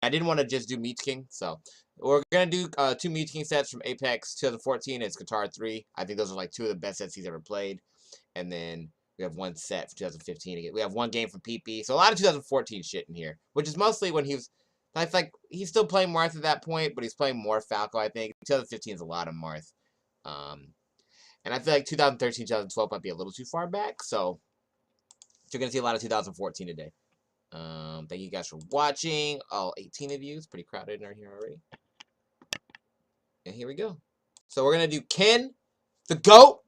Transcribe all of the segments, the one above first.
I didn't want to just do Meat King, so we're gonna do 2 Meat King sets from Apex 2014. It's Qatar 3. I think those are like 2 of the best sets he's ever played. And then we have 1 set for 2015. We have 1 game from PP. So a lot of 2014 shit in here, which is mostly when he was. I feel like he's still playing Marth at that point, but he's playing more Falco. I think 2015 is a lot of Marth. And I feel like 2013, 2012 might be a little too far back. So you're gonna see a lot of 2014 today. Thank you guys for watching. All 18 of you. It's pretty crowded in here already. And here we go. So we're gonna do Ken, the GOAT.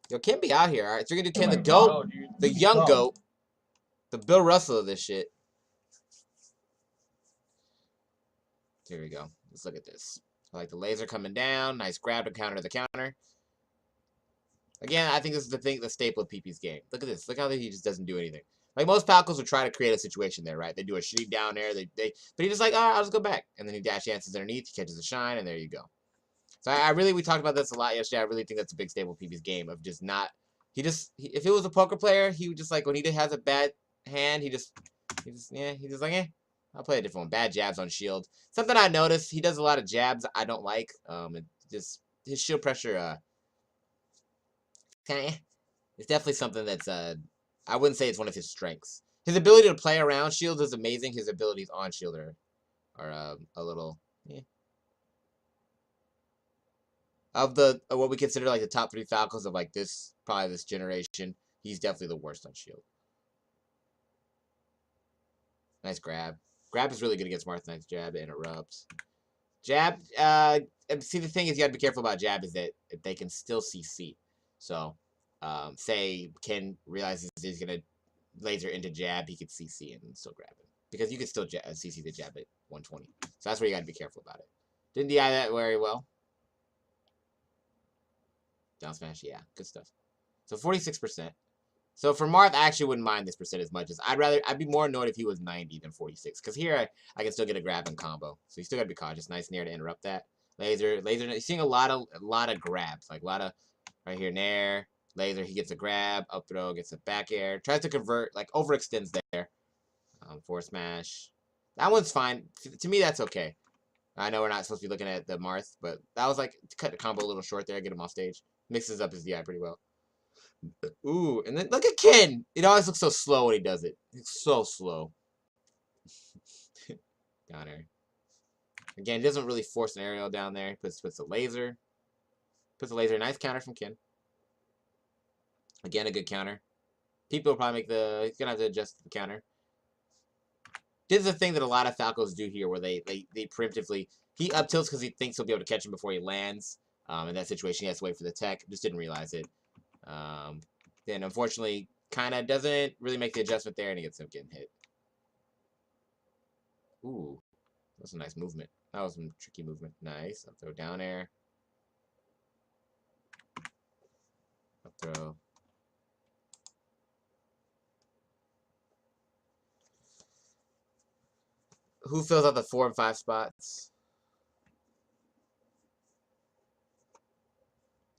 Yo, Ken be out here, alright? So we're gonna do Ken, the GOAT, the young GOAT, the Bill Russell of this shit. Here we go. Let's look at this. I like the laser coming down. Nice grab to counter the counter. Again, I think this is the staple of PP's game. Look at this. Look how he just doesn't do anything. Like most Falcons would try to create a situation there, right? They do a sheep down there. But he just like, I'll just go back. And then he dash dances underneath. He catches a shine, and there you go. So we talked about this a lot yesterday. I really think that's a big staple of PP's game of just not. If it was a poker player, he would just like when he has a bad hand, he's just like, I'll play a different one. Bad jabs on shield. Something I noticed, he does a lot of jabs I don't like. His shield pressure, kind of, it's definitely something that's I wouldn't say it's one of his strengths. His ability to play around shields is amazing. His abilities on shield are a little. Of what we consider like the top 3 Falcons of like probably this generation, he's definitely the worst on shield. Nice grab. Grab is really good against Marth. Nice jab. It interrupts. Jab. See, the thing is, you gotta be careful about jab is that they can still CC. So, say Ken realizes he's gonna laser into jab, he could CC and still grab it because you could still CC the jab at 120. So that's where you gotta be careful about it. Didn't DI that very well. Down smash, yeah, good stuff. So 46%. So for Marth, I actually wouldn't mind this percent as much as I'd be more annoyed if he was 90 than 46. Because here I can still get a grab and combo. So you still gotta be cautious. Nice nair to interrupt that. Laser. You're seeing a lot of grabs. Like a lot of right here, nair. Laser, he gets a grab, up throw, gets a back air. Tries to convert, like overextends there. Forward smash. That one's fine. To me, that's okay. I know we're not supposed to be looking at the Marth, but that was like to cut the combo a little short there, get him off stage. Mixes up his DI pretty well. Ooh, and then look at Ken. It always looks so slow when he does it. It's so slow. Down there. Again, he doesn't really force an aerial down there. He puts a laser. Puts a laser. Nice counter from Ken. Again, a good counter. People will probably make he's gonna have to adjust the counter. This is the thing that a lot of Falcos do here, where they preemptively he up tilts because he thinks he'll be able to catch him before he lands. In that situation, he has to wait for the tech. Just didn't realize it. Then unfortunately, kind of doesn't really make the adjustment there, and he gets him getting hit. Ooh, that was a nice movement. That was some tricky movement. Nice. Up throw down air. Up throw. Who fills out the 4 and 5 spots?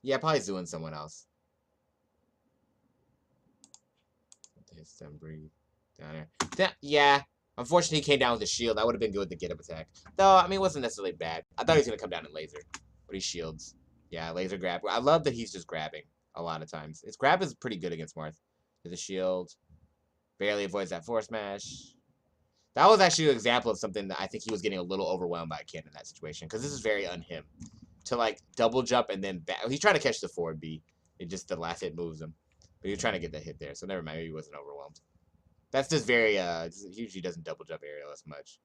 Yeah, probably Zoo someone else. Hit them breathe down there. Yeah. Unfortunately, he came down with a shield. That would have been good with the get-up attack. Though, I mean, it wasn't necessarily bad. I thought he was going to come down in laser. But he shields. Yeah, laser grab. I love that he's just grabbing a lot of times. His grab is pretty good against Marth. With a shield. Barely avoids that force smash. That was actually an example of something that I think he was getting a little overwhelmed by Ken in that situation. Because this is very unhim. To, like, double jump and then back. He's trying to catch the forward B. It just, the last hit moves him. But he was trying to get that hit there. So never mind. He wasn't overwhelmed. That's just very, he usually doesn't double jump aerial as much.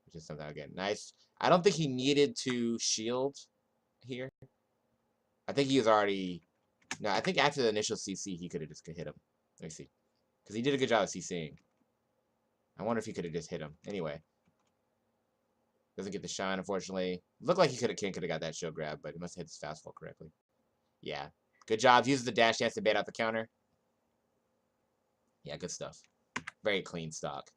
Which is something, again, nice. I don't think he needed to shield here. I think he was already, no, I think after the initial CC, he could have just hit him. Let me see. Because he did a good job of CCing. I wonder if he could have just hit him. Anyway. Doesn't get the shine, unfortunately. Looked like Ken could have got that shield grab, but he must have hit his fastball correctly. Yeah. Good job. Uses the dash dance to bait out the counter. Yeah, good stuff. Very clean stock.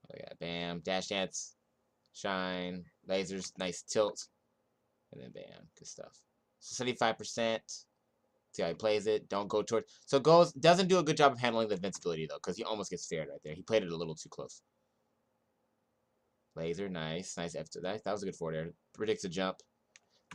Oh yeah, bam. Dash dance. Shine. Lasers. Nice tilt. And then bam. Good stuff. So 75%. See how he plays it. Don't go towards. So doesn't do a good job of handling the invincibility though, because he almost gets feared right there. He played it a little too close. Laser, nice after that. That was a good forward air. Predicts a jump.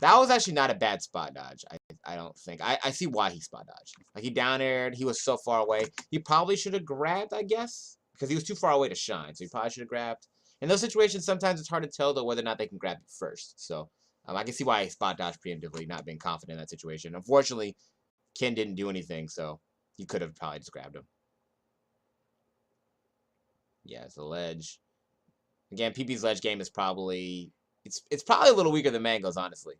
That was actually not a bad spot dodge. I don't think. I see why he spot dodged. Like he down aired. He was so far away. He probably should have grabbed, I guess, because he was too far away to shine. So he probably should have grabbed. In those situations, sometimes it's hard to tell though whether or not they can grab you first. So I can see why he spot dodged preemptively, not being confident in that situation. Unfortunately, Ken didn't do anything, so you could have probably just grabbed him. Yeah, it's a ledge. Again, PP's ledge game is probably it's probably a little weaker than Mango's, honestly.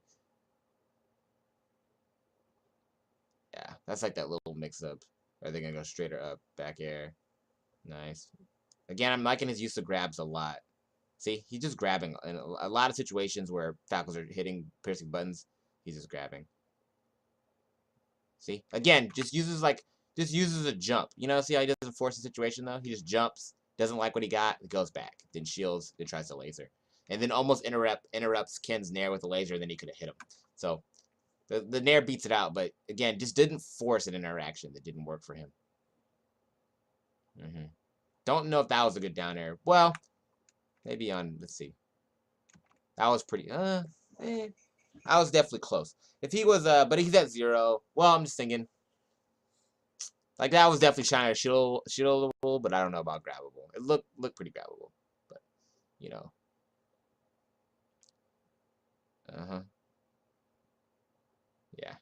Yeah, that's like that little mix-up. Are they gonna go straight or up? Back air. Nice. Again, I'm liking his use of grabs a lot. See, he's just grabbing. In a lot of situations where Falcons are hitting piercing buttons, he's just grabbing. See? Again, just uses a jump. You know, see how he doesn't force the situation though? He just jumps, doesn't like what he got, goes back, then shields, then tries to laser. And then almost interrupts Ken's nair with a laser, and then he could have hit him. So the nair beats it out, but again, just didn't force an interaction that didn't work for him. Don't know if that was a good down air. Well, maybe on, let's see. That was pretty, that was definitely close. If he was, but he's at 0. Well, I'm just thinking, like that was definitely trying to shieldable, but I don't know about grabbable. It looked pretty grabbable, but you know. Yeah.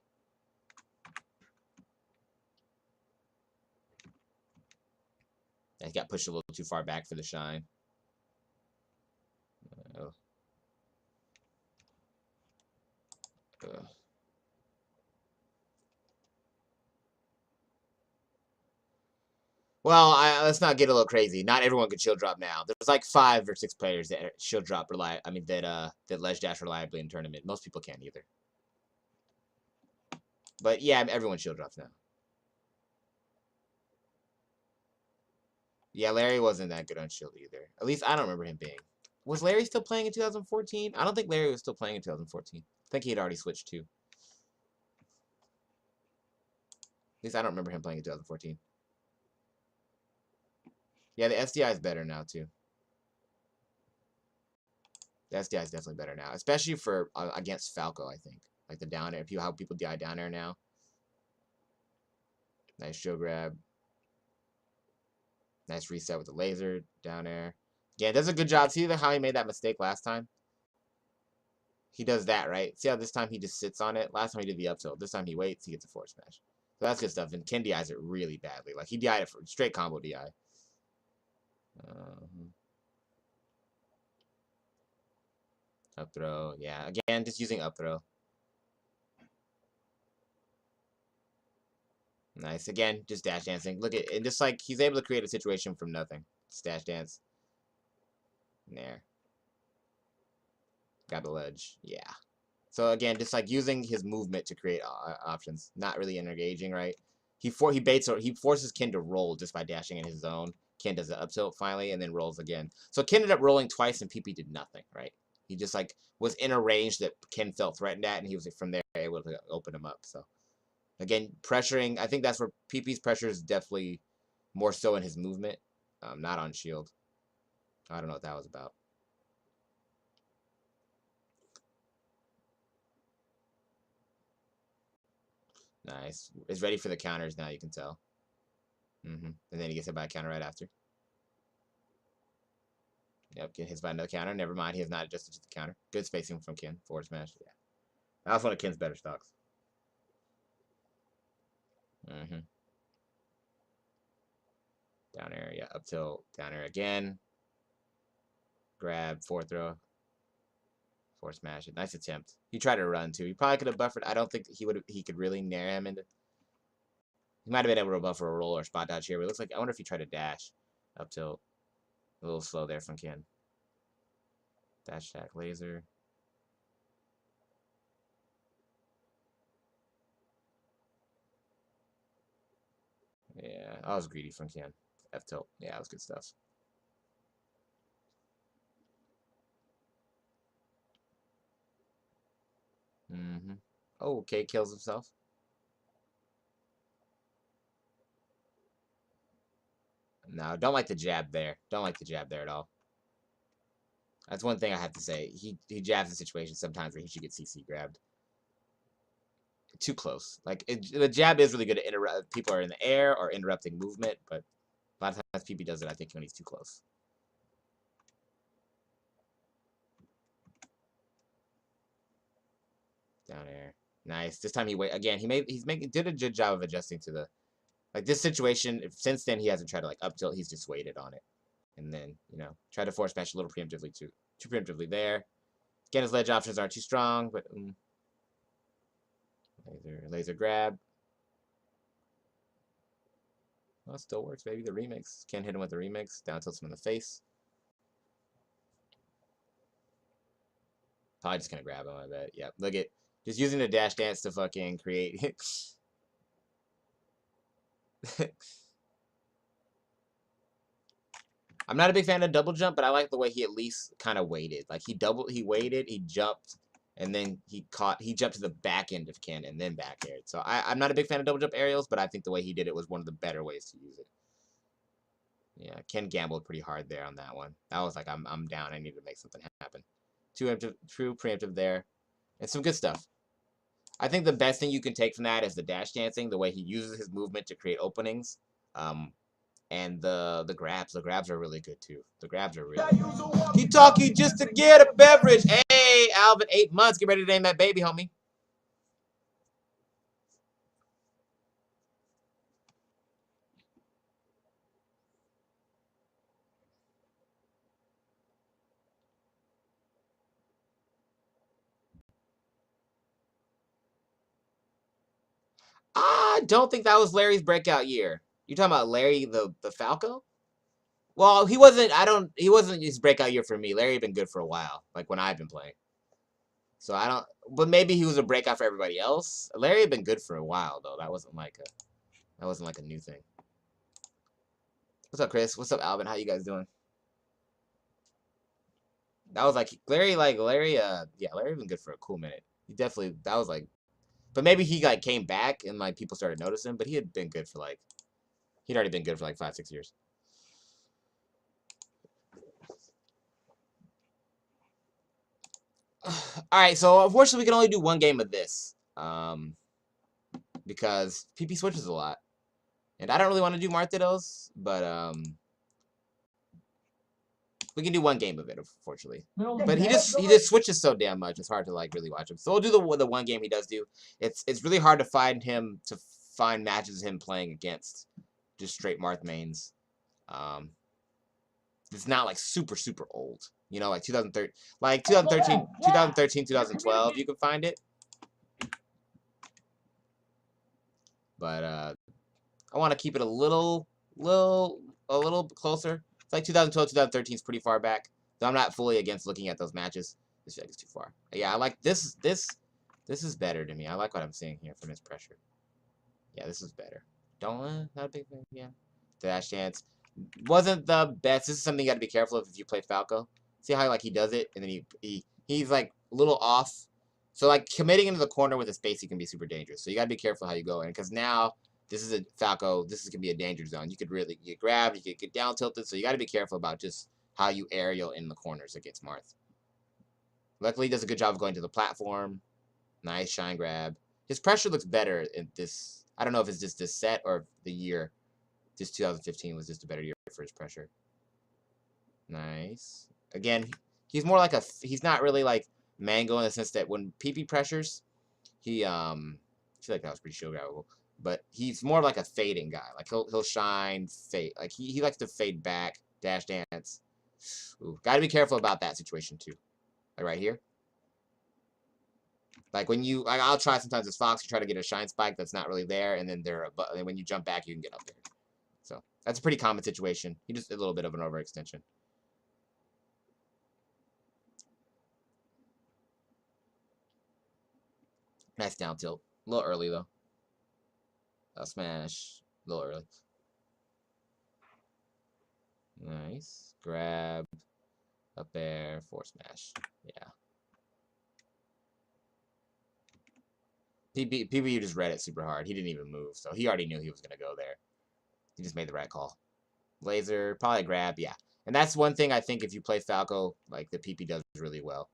He got pushed a little too far back for the shine. Well, let's not get a little crazy. Not everyone can shield drop now. There's like 5 or 6 players that shield drop that ledge dash reliably in tournament. Most people can't either. But yeah, everyone shield drops now. Yeah, Larry wasn't that good on shield either. At least I don't remember him being. Was Larry still playing in 2014? I don't think Larry was still playing in 2014. I think he had already switched too. At least I don't remember him playing in 2014. Yeah, the SDI is better now too. The SDI is definitely better now, especially for against Falco. I think like the down air, how people DI down air now. Nice show grab. Nice reset with the laser down air. Yeah, does a good job. See how he made that mistake last time? He does that, right? See how this time he just sits on it? Last time he did the up tilt. This time he waits, he gets a forward smash. So that's good stuff. And Ken DIs it really badly. Like he DI'd it for straight combo DI. Up throw. Yeah, again, just using up throw. Nice. Again, just dash dancing. Look at and just like he's able to create a situation from nothing. Just dash dance. There. Got the ledge. Yeah. So again, just like using his movement to create options. Not really engaging, right? He forces Ken to roll just by dashing in his zone. Ken does the up tilt finally and then rolls again. So Ken ended up rolling twice and PP did nothing, right? He just like was in a range that Ken felt threatened at, and he was from there able to open him up. So again, pressuring. I think that's where PP's pressure is definitely more so in his movement, not on shield. I don't know what that was about. Nice. Is ready for the counters now. You can tell. And then he gets hit by a counter right after. Yep, get hit by another counter. Never mind, he has not adjusted to the counter. Good spacing from Ken. Forward smash. Yeah, that was one of Ken's better stocks. Down air, yeah, up tilt, down air again. Grab, forward throw. Forward smash. Nice attempt. He tried to run too. He probably could have buffered. I don't think he could really nair him into. He might have been able to buffer a roll or spot dodge here, but it looks like I wonder if he tried to dash up tilt. A little slow there from Ken. Dash attack laser. Yeah, I was greedy from Ken. F tilt. Yeah, that was good stuff. Oh, okay, kills himself. No, don't like the jab there. Don't like the jab there at all. That's one thing I have to say. He jabs in situations sometimes where he should get CC grabbed. Too close. Like, the jab is really good to interrupt. People are in the air or interrupting movement, but a lot of times PP does it, I think, when he's too close. Down air. Nice. This time he again. Did a good job of adjusting to the, like, this situation. Since then he hasn't tried to like up tilt. He's just waited on it, and then try to force match a little preemptively too preemptively there. Again, his ledge options aren't too strong, but laser grab. Well, it still works, baby. The remix. Can't hit him with the remix. Down tilts him in the face. Probably just gonna grab him, I bet. Yep. Look at just using the dash dance to fucking create. I'm not a big fan of double jump, but I like the way he at least kind of waited. Like he waited, he jumped, and then he jumped to the back end of Ken and then back aired. So I'm not a big fan of double jump aerials, but I think the way he did it was one of the better ways to use it. Yeah, Ken gambled pretty hard there on that one. That was like, I'm down. I need to make something happen. True preemptive there, and some good stuff. I think the best thing you can take from that is the dash dancing, the way he uses his movement to create openings, and the grabs. The grabs are really good too. The grabs are really good. He talking just to get a beverage. Hey, Alvin, 8 months. Get ready to name that baby, homie. I don't think that was Larry's breakout year. You talking about Larry the Falco? Well, he wasn't. He wasn't his breakout year for me. Larry had been good for a while, like when I've been playing. So I don't. But maybe he was a breakout for everybody else. Larry had been good for a while though. That wasn't like a new thing. What's up, Chris? What's up, Alvin? How you guys doing? That was like Larry. Yeah, Larry been good for a cool minute. He definitely. That was like. But maybe he like came back and like people started noticing. But he had been good for like. He'd already been good for like 5-6 years. All right, so unfortunately we can only do one game of this, because PP switches a lot, and I don't really want to do Marth, but we can do one game of it, unfortunately. But he just switches so damn much; it's hard to like really watch him. So we'll do the one game he does do. It's really hard to find matches of him playing against just straight Marth mains. It's not like super old. Like 2013, 2012, you can find it. But I want to keep it a little closer. It's like 2012, 2013 is pretty far back. So I'm not fully against looking at those matches. This is too far. Yeah, I like this. This is better to me. I like what I'm seeing here from his pressure. Yeah, this is better. Not a big thing. Yeah, dash dance wasn't the best. This is something you got to be careful of if you play Falco. See how like he does it, and then he's like a little off. So like committing into the corner with a spacey can be super dangerous. So you got to be careful how you go in, because now this is a Falco. This is gonna be a danger zone. You could really get grabbed. You could get down tilted. So you got to be careful about just how you aerial in the corners against Marth. Luckily, he does a good job of going to the platform. Nice shine grab. His pressure looks better in this. I don't know if it's just this set or the year. This 2015 was just a better year for his pressure. Nice. Again, he's more like he's not really like Mango in the sense that when PP pressures, I feel like that was pretty show grabbable. But he's more like a fading guy. Like he'll shine, fade. Like he likes to fade back, dash dance. Ooh, gotta be careful about that situation too. Like right here. Like I'll try sometimes as Fox, you try to get a shine spike that's not really there, and then when you jump back, you can get up there. So that's a pretty common situation. He just a little bit of an overextension. Nice down tilt. A little early though. A smash. A little early. Nice. Grab. Up there. Forward smash. Yeah. PBU just read it super hard. He didn't even move, so he already knew he was going to go there. He just made the right call. Laser, probably grab, yeah. And that's one thing I think if you play Falco, like the PP does really well.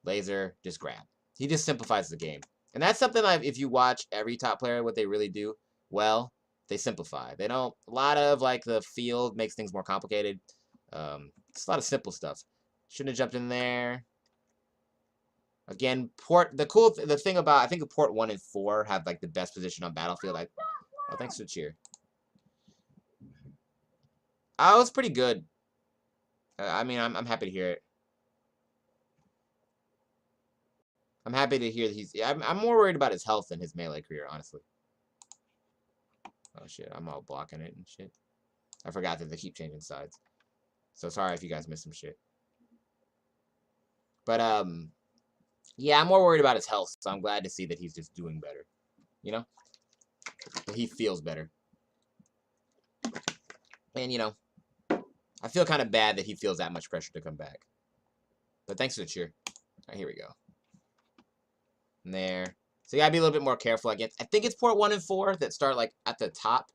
Laser, just grab. He just simplifies the game. And that's something like if you watch every top player, what they really do well, they simplify. They don't, a lot of like the field makes things more complicated. It's a lot of simple stuff. Shouldn't have jumped in there. Again, the thing about, I think port 1 and 4 have like the best position on Battlefield. Oh, thanks for the cheer. Oh, it was pretty good. I mean, I'm happy to hear it. I'm happy to hear that he's. I'm more worried about his health than his melee career, honestly. Oh shit, I'm all blocking it and shit. I forgot that they keep changing sides. So sorry if you guys missed some shit. But yeah, I'm more worried about his health, so I'm glad to see that he's just doing better. You know, that he feels better. And you know, I feel kind of bad that he feels that much pressure to come back. But thanks for the cheer. All right, here we go. And there. So you gotta be a little bit more careful against. I think it's port 1 and 4 that start like at the top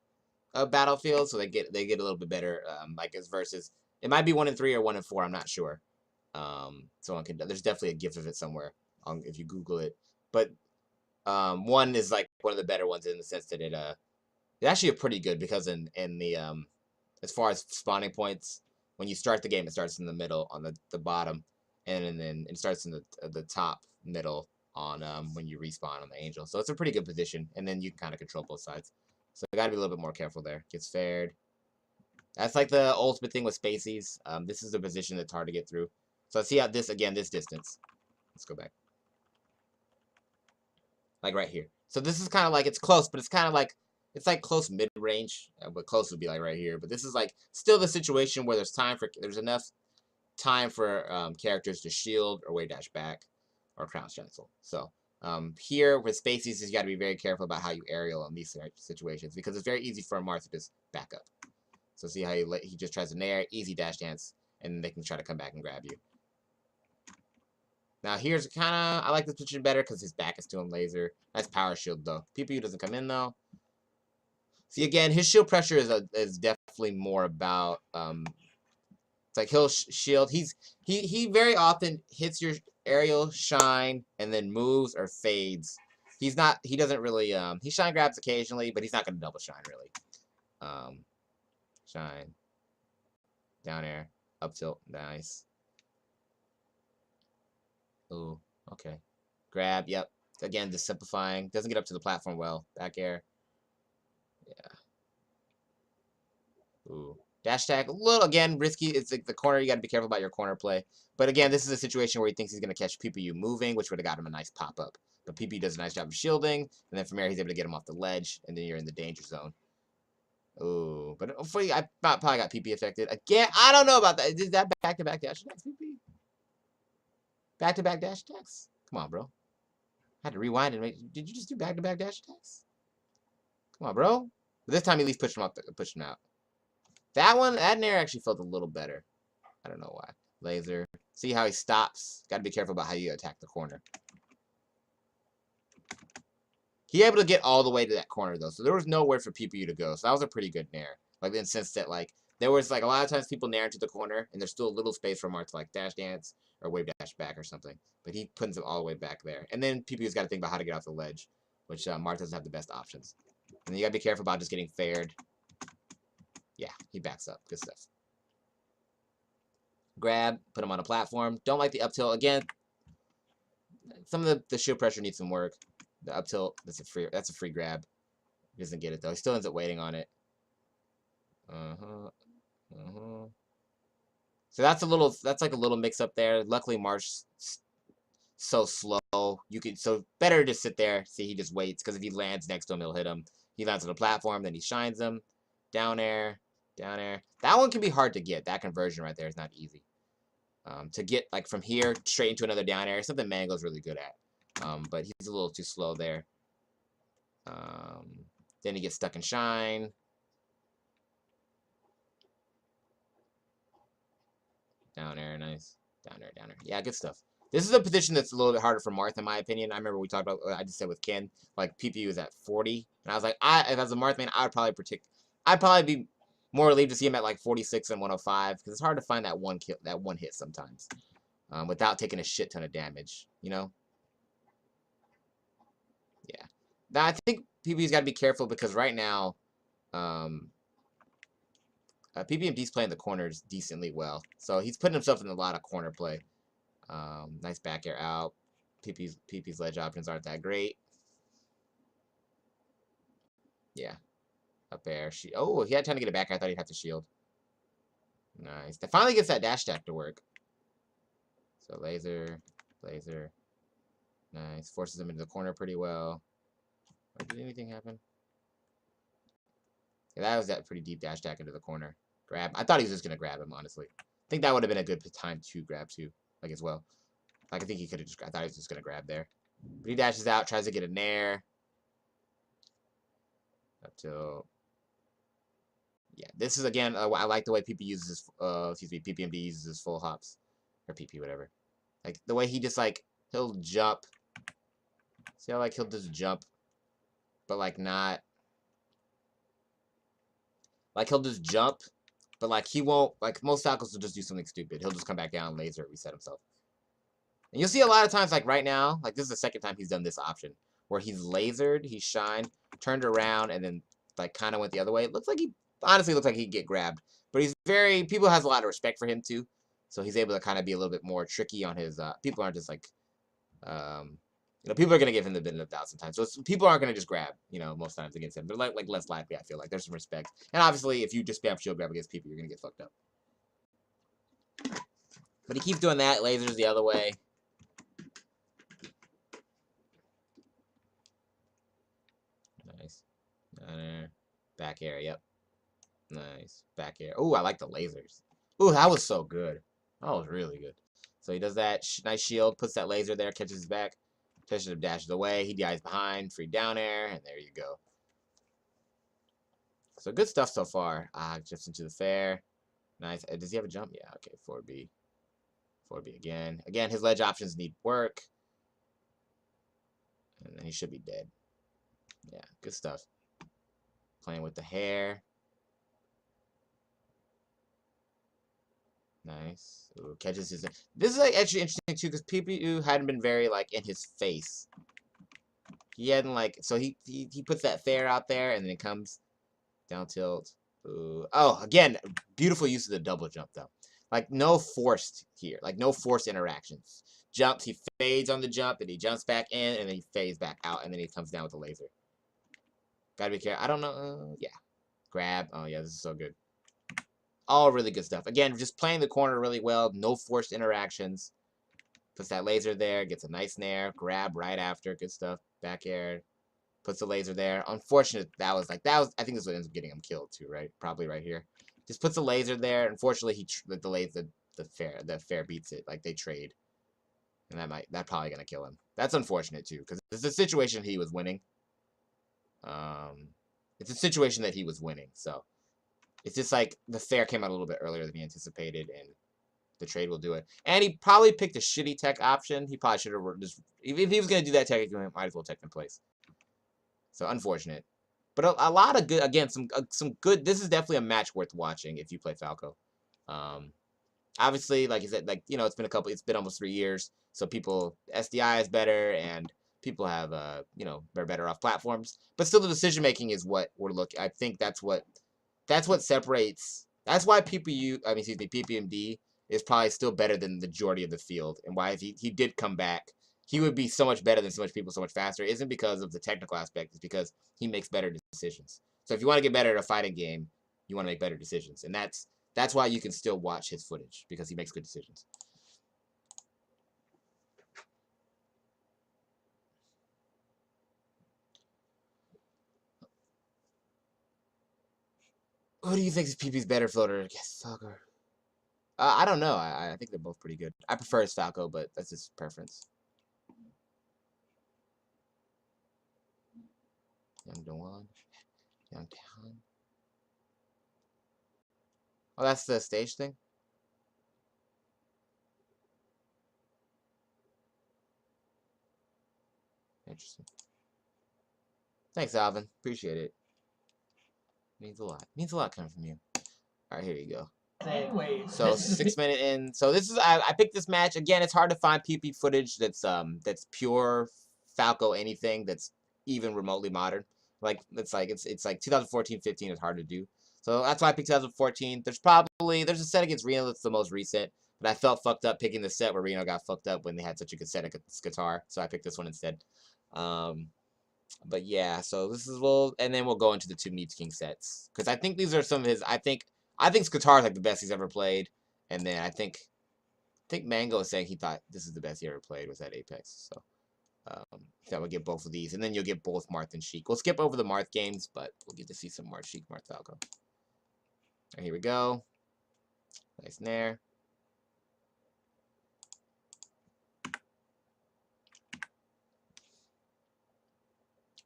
of Battlefield, so they get a little bit better. Like as versus, it might be 1 and 3 or 1 and 4. I'm not sure. Someone can. There's definitely a GIF of it somewhere if you Google it. But 1 is like one of the better ones in the sense that it's actually pretty good because in the as far as spawning points, when you start the game, it starts in the middle on the bottom, and then it starts in the top middle on when you respawn on the Angel. So it's a pretty good position, and then you can kind of control both sides. So you gotta be a little bit more careful there. Gets fared. That's like the ultimate thing with spacies. This is the position that's hard to get through. So see how this distance. Let's go back. Like right here. So this is kind of like, it's close, but it's kind of like, it's like close mid-range, but close would be like right here. But this is like still the situation where there's enough time for characters to shield or wave dash back or crouch cancel. So here with spacies, you got to be very careful about how you aerial in these situations because it's very easy for a Marth to just back up. So see how he just tries to nair, easy dash dance, and they can try to come back and grab you. Now here's I like this position better because his back is to him laser. Nice power shield though. PPU doesn't come in though. See again, his shield pressure is definitely more about it's like he'll shield. He very often hits your aerial shine and then moves or fades. He doesn't really he shine grabs occasionally, but he's not gonna double shine really. Shine. Down air. Up tilt. Nice. Ooh, okay. Grab, yep. Again, just simplifying. Doesn't get up to the platform well. Back air. Yeah. Ooh. Dash tag, a little, again, risky. It's like the corner, you got to be careful about your corner play. But again, this is a situation where he thinks he's going to catch PPU moving, which would have got him a nice pop-up. But PPU does a nice job of shielding, and then from there, he's able to get him off the ledge, and then you're in the danger zone. Ooh, but hopefully, I probably got PP affected. Again, I don't know about that. Is that back-to-back dash attacks, PP? Back-to-back dash attacks? Come on, bro. I had to rewind and make. Did you just do back-to-back dash attacks? Come on, bro. But this time, he at least pushed him out. That nair actually felt a little better. I don't know why. Laser. See how he stops? Got to be careful about how you attack the corner. He able to get all the way to that corner, though. So there was nowhere for PPU to go. So that was a pretty good nair. Like, in the sense that, like, there was, like, a lot of times people nair into the corner, and there's still a little space for Marth to, like, dash dance or wave dash back or something. But he puts them all the way back there. And then PPU's got to think about how to get off the ledge, which Marth doesn't have the best options. And then you got to be careful about just getting fared. Yeah, he backs up. Good stuff. Grab, put him on a platform. Don't like the up tilt. Again, some of the shield pressure needs some work. The up tilt, that's a free grab. He doesn't get it though. He still ends up waiting on it. So that's like a little mix up there. Luckily Marth's so slow. So better to sit there. See, he just waits because if he lands next to him, he'll hit him. He lands on the platform, then he shines him. Down air. Down air. That one can be hard to get. That conversion right there is not easy. To get like from here straight into another down air, something Mango's really good at. But he's a little too slow there. Then he gets stuck in shine. Down air, nice. Down air, down air. Yeah, good stuff. This is a position that's a little bit harder for Marth, in my opinion. I remember we talked about, I just said with Ken, like PPU is at 40. And I was like, if I was a Marth man, I'd probably be More relieved to see him at like 46 and 105 because it's hard to find that one kill, that one hit sometimes, without taking a shit ton of damage. You know. Yeah. Now I think PP's got to be careful because right now, PPMD's playing the corners decently well, so he's putting himself in a lot of corner play. Nice back air out. PP's ledge options aren't that great. Yeah. Up there. Oh, he had time to get it back. I thought he'd have to shield. Nice. That finally gets that dash attack to work. So laser. Nice. Forces him into the corner pretty well. Oh, did anything happen? Yeah, that was that pretty deep dash attack into the corner. Grab. I thought he was just gonna grab him, honestly. I think that would have been a good time to grab too, like as well. Like I think he could have just. I thought he was just gonna grab there, but he dashes out, tries to get a nair. Up till. Yeah, this is again. I like the way PP uses his. PPMD uses his full hops, or PP whatever. Like the way he just like he'll jump. See how like he'll just jump, but like not. Like he'll just jump, but like he won't. Like most Falcons will just do something stupid. He'll just come back down, laser, reset himself. And you'll see a lot of times, like right now, like this is the second time he's done this option where he's lasered, he's shined, turned around, and then like kind of went the other way. It looks like he honestly looks like he'd get grabbed, but he's very people has a lot of respect for him too, so he's able to kind of be a little bit more tricky on his. People aren't just like, people are gonna give him the benefit of the doubt sometimes. So people aren't gonna just grab, most times against him. They're like less likely. I feel like there's some respect, and obviously if you just spam shield grab against people, you're gonna get fucked up. But he keeps doing that. Lasers the other way. Nice. Back air, yep. Nice. Back air. Oh, I like the lasers. Oh, that was so good. That was really good. So he does that. Nice shield. Puts that laser there. Catches his back. Touches him, dashes away. He dies behind. Free down air. And there you go. So good stuff so far. Just into the fair. Nice. Does he have a jump? Yeah, okay. 4B. 4B again. Again, his ledge options need work. And then he should be dead. Yeah, good stuff. Playing with the hair. Nice. Ooh, catches his. This is like actually interesting too, because PPU hadn't been very like in his face. He hadn't like so he puts that fair out there and then it comes down tilt. Ooh. Oh, again, beautiful use of the double jump though. Like no forced here, like no forced interactions. Jumps, he fades on the jump and he jumps back in and then he fades back out and then he comes down with the laser. Gotta be careful. I don't know. Yeah. Grab. Oh yeah, this is so good. All really good stuff. Again, just playing the corner really well. No forced interactions. Puts that laser there. Gets a nice nair. Grab right after. Good stuff. Back air. Puts the laser there. Unfortunate. That was. I think this is what ends up getting him killed too. Right. Probably right here. Just puts the laser there. Unfortunately, the fair beats it. Like they trade. And that probably gonna kill him. That's unfortunate too, because it's a situation he was winning. It's a situation that he was winning. So. It's just like the fair came out a little bit earlier than he anticipated, and the trade will do it. And he probably picked a shitty tech option. He probably should have just, if he was going to do that tech, he might as well tech in place. So unfortunate. But a lot of good, again, some good, this is definitely a match worth watching if you play Falco. Obviously, like you said, like, it's been almost 3 years. So SDI is better, and people have, they're better off platforms. But still the decision-making is what we're looking, I think that's what separates. That's why PPMD is probably still better than the majority of the field, and why if he did come back, he would be so much better than so much people, so much faster. It isn't because of the technical aspect; it's because he makes better decisions. So if you want to get better at a fighting game, you want to make better decisions, and that's why you can still watch his footage because he makes good decisions. Who do you think is PP's better floater? Yes, Falco. I don't know. I think they're both pretty good. I prefer his Falco, but that's just preference. Young Dawn. Young Town. Oh, that's the stage thing? Interesting. Thanks, Alvin. Appreciate it. Means a lot. Means a lot coming from you. All right, here you go. Anyways, So 6 minute in. So this is I picked this match again. It's hard to find PP footage that's pure Falco anything that's even remotely modern. Like it's like 2014-15 is hard to do. So that's why I picked 2014. There's a set against Reno that's the most recent, but I felt fucked up picking the set where Reno got fucked up when they had such a good set of guitar. So I picked this one instead. But yeah, so this is and then we'll go into the two Meats King sets because I think these are some of his. I think Skatar is like the best he's ever played, and then I think Mango is saying he thought this is the best he ever played was at Apex. So that would get both of these, and then you'll get both Marth and Shiek. We'll skip over the Marth games, but we'll get to see some Marth, Shiek, Marth, Falco. Right, here we go. Nice nair.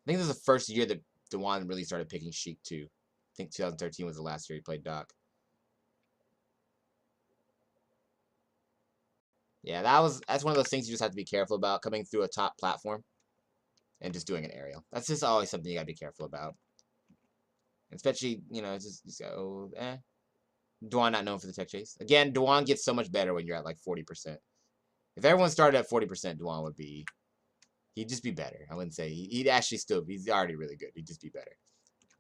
I think this is the first year that Dewan really started picking Shiek too. I think 2013 was the last year he played Doc. Yeah, that's one of those things you just have to be careful about coming through a top platform and just doing an aerial. That's just always something you gotta be careful about. Especially, just go, Dewan not known for the tech chase. Again, Dewan gets so much better when you're at like 40%. If everyone started at 40%, Dewan he'd just be better. I wouldn't say he's already really good. He'd just be better.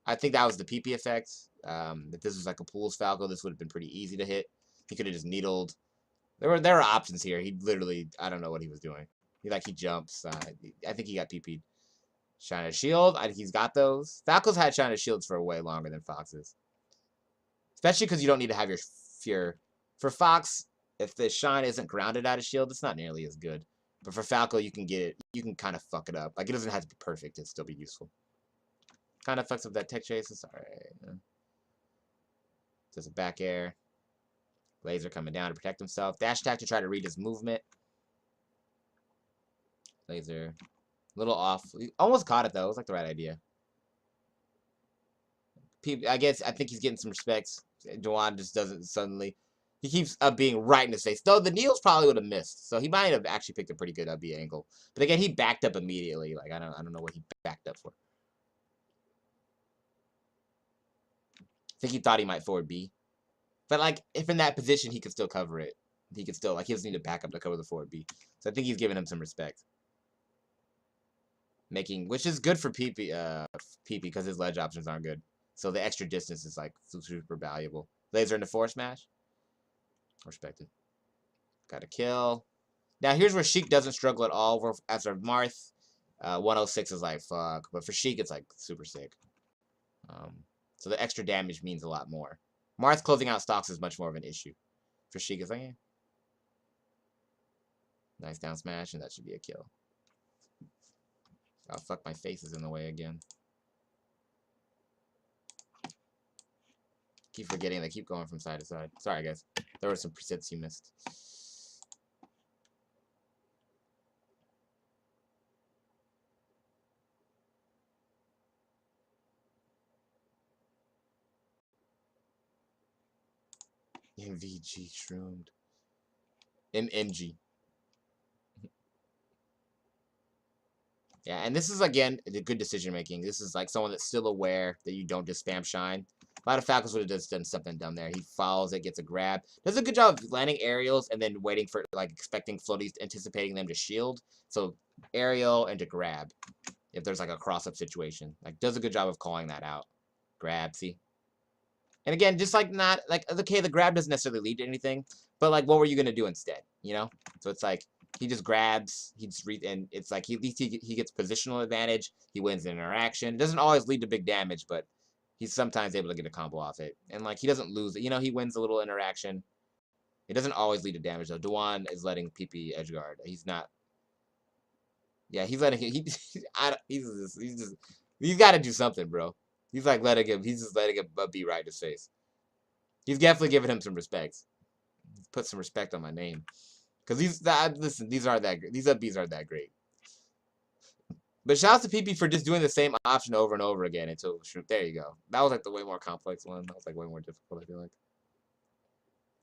I think that was the PP effect. If this was like a Pools Falco, this would have been pretty easy to hit. He could have just needled. There were options here. He literally, I don't know what he was doing. He jumps. I think he got PP'd. Shine Shield. He's got those. Falco's had Shine Shields for way longer than Fox's. Especially because you don't need to have your for Fox, if the Shine isn't grounded out of shield, it's not nearly as good. But for Falco, you can get it. You can kind of fuck it up. Like, it doesn't have to be perfect. It'll still be useful. Kind of fucks up that tech chase. It's alright. Does a back air. Laser coming down to protect himself. Dash attack to try to read his movement. Laser. A little off. He almost caught it, though. It was like the right idea. I think he's getting some respect. Dewan just doesn't suddenly. He keeps being right in his face. Though the Neils probably would have missed. So he might have actually picked a pretty good B angle. But again, he backed up immediately. Like, I don't know what he backed up for. I think he thought he might forward B. But like, if in that position, he could still cover it. He could still, he doesn't need to back up to cover the forward B. So I think he's giving him some respect. Which is good for PP because his ledge options aren't good. So the extra distance is like super valuable. Laser into force smash. Respected. Got a kill. Now here's where Shiek doesn't struggle at all. As for Marth, 106 is like fuck, but for Shiek it's like super sick. So the extra damage means a lot more. Marth closing out stocks is much more of an issue. For Shiek it's like, eh. Nice down smash, and that should be a kill. Oh fuck, my face is in the way again. Keep forgetting they keep going from side to side. Sorry guys. There were some presets you missed. MVG shroomed. MMG. Yeah, and this is, again, the good decision making. This is like someone that's still aware that you don't just spam shine. A lot of Falcons would have just done something dumb there. He follows it, gets a grab. Does a good job of landing aerials and then waiting for, like, expecting floaties, anticipating them to shield. So, aerial and to grab. If there's, like, a cross-up situation. Like, does a good job of calling that out. Grab, see? And again, just, like, not, like, okay, the grab doesn't necessarily lead to anything. But, like, what were you going to do instead? You know? So, it's like, he just grabs, and it's like, at least he gets positional advantage. He wins an interaction. It doesn't always lead to big damage, but he's sometimes able to get a combo off it. And, like, he doesn't lose it. You know, he wins a little interaction. It doesn't always lead to damage, though. Dewan is letting PP edgeguard. He's not. Yeah, he's letting him. He's got to do something, bro. He's like letting him. He's just letting him be right in his face. He's definitely giving him some respect. He's put some respect on my name, because these aren't that great. These UpBs aren't that great. But shout out to PP for just doing the same option over and over again until there you go. That was like the way more complex one. That was like way more difficult, I feel like.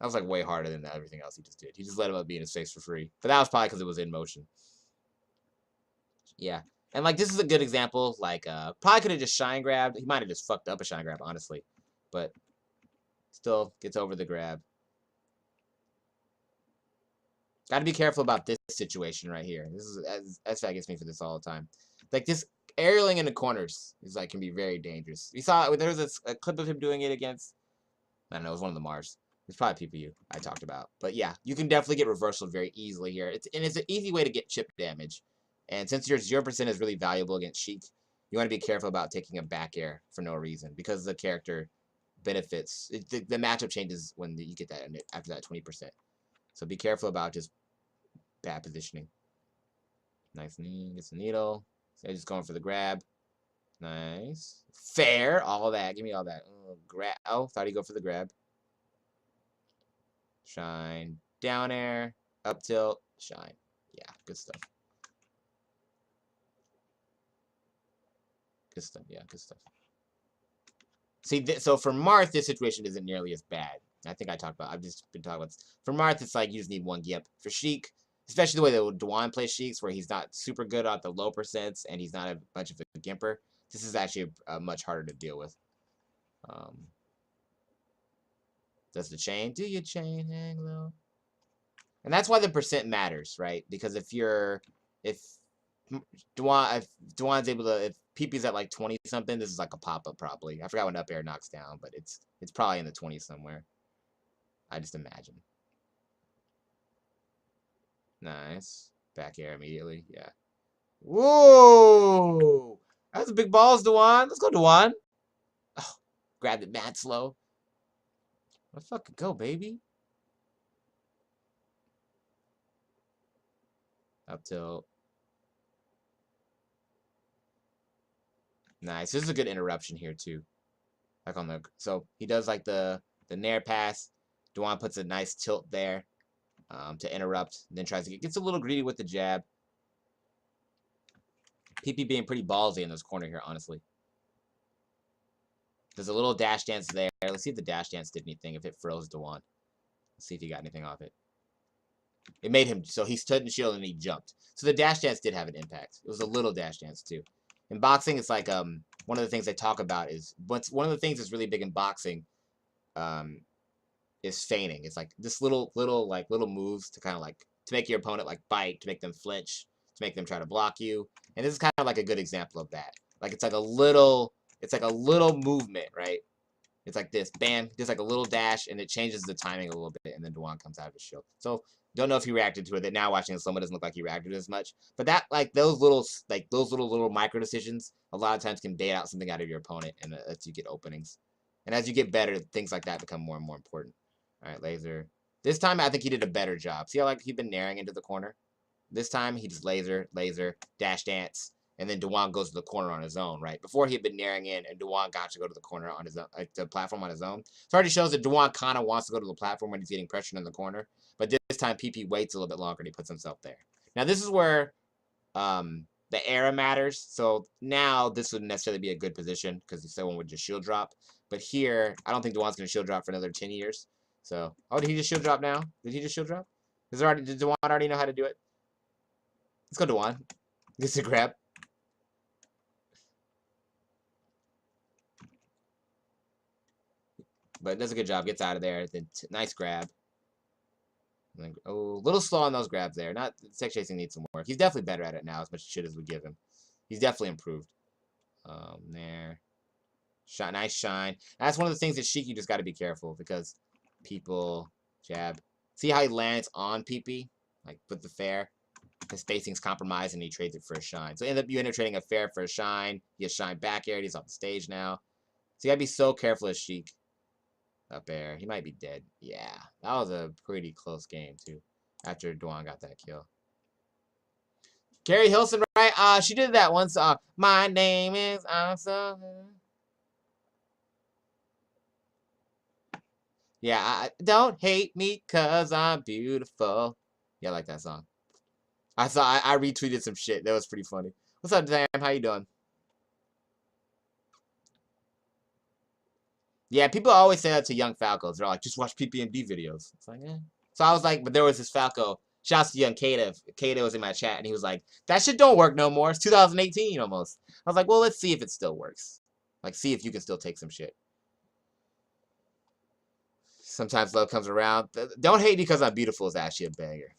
That was like way harder than everything else he just did. He just let him up be in his face for free. But that was probably because it was in motion. Yeah. And like this is a good example. Like probably could have just shine grabbed. He might have just fucked up a shine grab, honestly. But Still gets over the grab. Got to be careful about this situation right here. This is SFAT gets me for this all the time. Like this aerialing in the corners is like can be very dangerous. We saw there was a clip of him doing it against. I don't know. It was one of the Mars. It's probably PPU I talked about. But yeah, you can definitely get reversal very easily here. It's an easy way to get chip damage. And since your 0% is really valuable against Shiek, you want to be careful about taking a back air for no reason because the character benefits. The matchup changes when you get that after that 20%. So be careful about just bad positioning. Nice knee, gets the needle. So just going for the grab. Nice. Fair. All that. Give me all that. Oh, thought he'd go for the grab. Shine. Down air. Up tilt. Shine. Yeah, good stuff. Good stuff. Yeah, good stuff. See, so for Marth, this situation isn't nearly as bad. I think I've just been talking about this. For Marth, it's like you just need one gimp. For Shiek, especially the way that Dwan plays Sheiks, where he's not super good at the low percents and he's not a bunch of a gimper, this is actually much harder to deal with. Does the chain? Do your chain hang low? And that's why the percent matters, right? Because if Dwan's able to, if PP's at like 20 something, this is like a pop up probably. I forgot when up air knocks down, but it's probably in the 20s somewhere. I just imagine. Nice. Back air immediately. Yeah. Whoa! That's big balls, Dwan. Let's go, Dwan. Oh, grabbed it mad slow. Let's fucking go, baby. Up tilt. Nice. This is a good interruption here too. Like on the so he does like the nair pass. Dwan puts a nice tilt there to interrupt. Then tries to gets a little greedy with the jab. PP being pretty ballsy in this corner here, honestly. There's a little dash dance there. Let's see if the dash dance did anything. If it froze Dwan. Let's see if he got anything off it. It made him so he stood in shield and he jumped. So the dash dance did have an impact. It was a little dash dance too. In boxing, it's like one of the things they talk about is one of the things that's really big in boxing is feigning. It's like this little moves to kind of like to make your opponent like bite, to make them flinch, to make them try to block you. And this is kind of like a good example of that. Like it's like a little movement, right? It's like this, bam, just like a little dash, and it changes the timing a little bit, and then Dwan comes out of his shield. So don't know if he reacted to it. Now watching someone doesn't look like he reacted as much, but that like those little micro decisions a lot of times can bait out something out of your opponent, and lets you get openings. And as you get better, things like that become more and more important. All right, laser. This time I think he did a better job. See how like he'd been naring into the corner. This time he just laser, dash dance. And then Dwan goes to the corner on his own, right? Before he had been naring in, and Dwan got to go to the corner on his own, the platform on his own. So it already shows that Dwan kind of wants to go to the platform when he's getting pressured in the corner. But this time, PP waits a little bit longer and he puts himself there. Now, this is where the era matters. So now this wouldn't necessarily be a good position because someone would just shield drop. But here, I don't think Dwan's going to shield drop for another 10 years. So, oh, did he just shield drop now? Did he just shield drop? Did Dwan already know how to do it? Let's go, Dwan. Gets a grab. But does a good job. Gets out of there. Then nice grab. Then, oh, a little slow on those grabs there. Not tech chasing needs some work. He's definitely better at it now, as much shit as we give him. He's definitely improved. There. Shot, nice shine. That's one of the things that Shiek, you just got to be careful because people jab. See how he lands on PP, like with the fair. His spacing's compromised and he trades it for a shine. So you end up trading a fair for a shine. He has shine back air. He's off the stage now. So you gotta be so careful as Shiek. Up air. He might be dead. Yeah. That was a pretty close game, too. After Dwan got that kill. Carrie Hilson, right? She did that once. My name is Awesome. Yeah, don't hate me cause I'm beautiful. Yeah, I like that song. I retweeted some shit. That was pretty funny. What's up, Dan? How you doing? Yeah, people always say that to young Falcos. They're like, just watch PPMD videos. It's like, eh. So I was like, but there was this Falco. Shouts to young Kada. Kada was in my chat, and he was like, that shit don't work no more. It's 2018 almost. I was like, well, let's see if it still works. Like, see if you can still take some shit. Sometimes love comes around. Don't hate because I'm beautiful is actually a banger.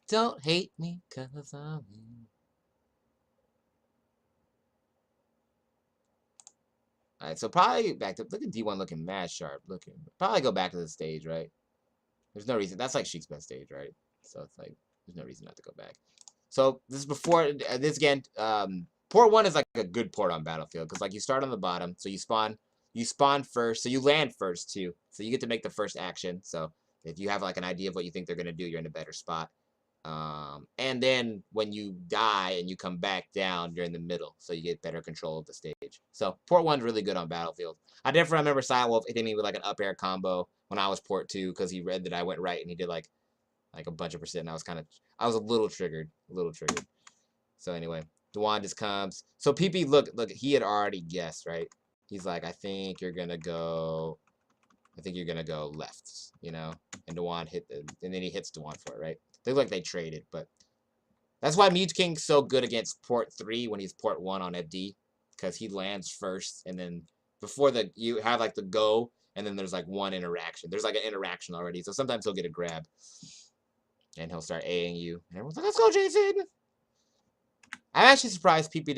Don't hate me because I'm you. Alright, so probably back to look at D1 looking mad sharp. Looking probably go back to the stage, right? There's no reason. That's like Sheik's best stage, right? So it's like there's no reason not to go back. So this is before this again. Port 1 is like a good port on Battlefield because like you start on the bottom, so you spawn first, so you land first too. So you get to make the first action. So if you have like an idea of what you think they're gonna do, you're in a better spot. And then when you die and you come back down, you're in the middle, so you get better control of the stage. So Port 1's really good on Battlefield. I definitely remember Silent Wolf hitting me with like an up air combo when I was Port 2 because he read that I went right and he did like a bunch of percent. And I was a little triggered. So anyway, Dewan just comes. So PP, look, he had already guessed, right? He's like, I think you're gonna go left, you know? And Dewan and then he hits Dewan for it, right? They look like they traded, but that's why Mute King's so good against Port 3 when he's Port 1 on FD, because he lands first, and then before you have like the go, and then there's like one interaction. There's like an interaction already, so sometimes he'll get a grab, and he'll start Aing you, and everyone's like, "Let's go, Jason!" I'm actually surprised PP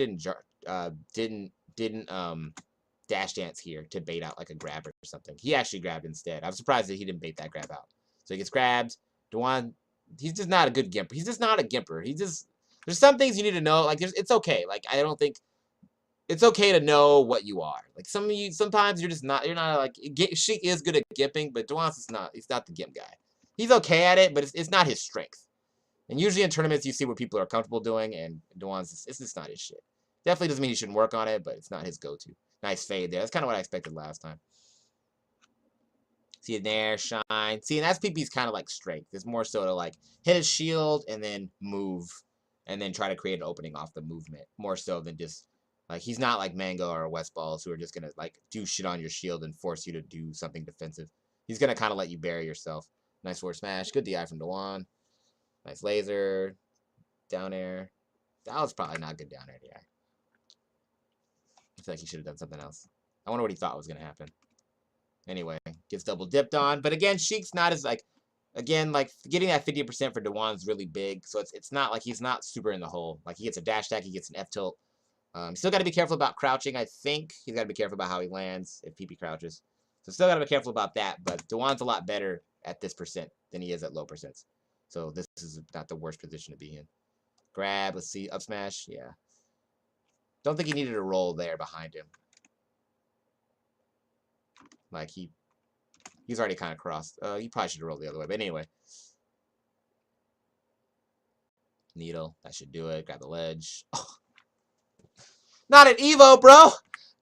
didn't dash dance here to bait out like a grab or something. He actually grabbed instead. I'm surprised that he didn't bait that grab out. So he gets grabbed. Dewan, he's just not a good gimper. He's just not a gimper. There's some things you need to know. Like it's okay. Like I don't think it's okay to know what you are. Like sometimes you're not like Sheik is good at gimping, but Dewan's is not. He's not the gimp guy. He's okay at it, but it's not his strength. And usually in tournaments you see what people are comfortable doing, and Dewan's it's just not his shit. Definitely doesn't mean he shouldn't work on it, but it's not his go-to. Nice fade there. That's kind of what I expected last time. See it there, shine. See, and that's PP's kind of like strength. It's more so to like hit his shield and then move, and then try to create an opening off the movement. More so than just like he's not like Mango or West Balls who are just gonna like do shit on your shield and force you to do something defensive. He's gonna kind of let you bury yourself. Nice forward smash. Good DI from Dewan. Nice laser. Down air. That was probably not good down air DI. I feel like he should have done something else. I wonder what he thought was gonna happen. Anyway, gets double dipped on. But again, Sheik's not as like, again, like getting that 50% for Dewan's really big. So it's not like he's not super in the hole. Like he gets a dash attack, he gets an F tilt. Still got to be careful about crouching. I think he's got to be careful about how he lands if PP crouches. So still got to be careful about that. But Dewan's a lot better at this percent than he is at low percents. So this is not the worst position to be in. Grab, let's see, up smash, yeah. Don't think he needed a roll there behind him. Like he's already kind of crossed. He probably should have rolled the other way, but anyway. Needle, that should do it. Grab the ledge. Oh. Not at Evo, bro.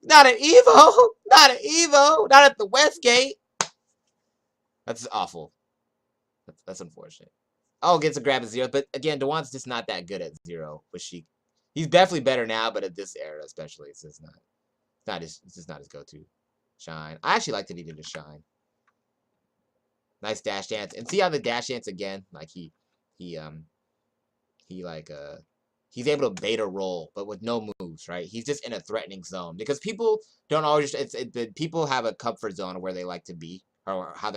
Not at Evo. Not at Evo. Not at the Westgate. That's awful. That's unfortunate. Oh, gets a grab at 0, but again, Dewan's just not that good at 0 with Sheik. He's definitely better now, but at this era especially, it's just not his go-to. Shine. I actually like that he did a shine. Nice dash dance. And see how the dash dance again, like he's able to bait a roll, but with no moves, right? He's just in a threatening zone because people don't always. People have a comfort zone where they like to be, or how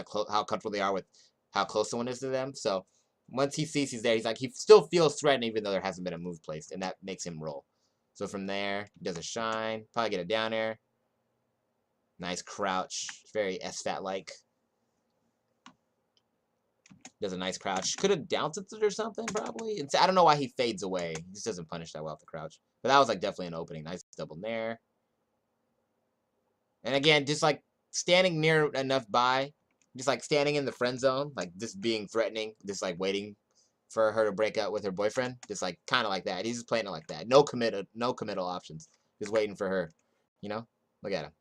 comfortable they are with how close someone is to them. So once he sees he's there, he's like he still feels threatened even though there hasn't been a move placed, and that makes him roll. So from there, he does a shine, probably get a down air. Nice crouch, very SFAT-like. Does a nice crouch. Could have down tilted or something, probably. I don't know why he fades away. He just doesn't punish that well with the crouch. But that was like definitely an opening. Nice double nair. And again, just like standing near enough by, just like standing in the friend zone, like just being threatening, just like waiting for her to break up with her boyfriend. Just like kind of like that. He's just playing it like that. No committal options. Just waiting for her. You know? Look at him.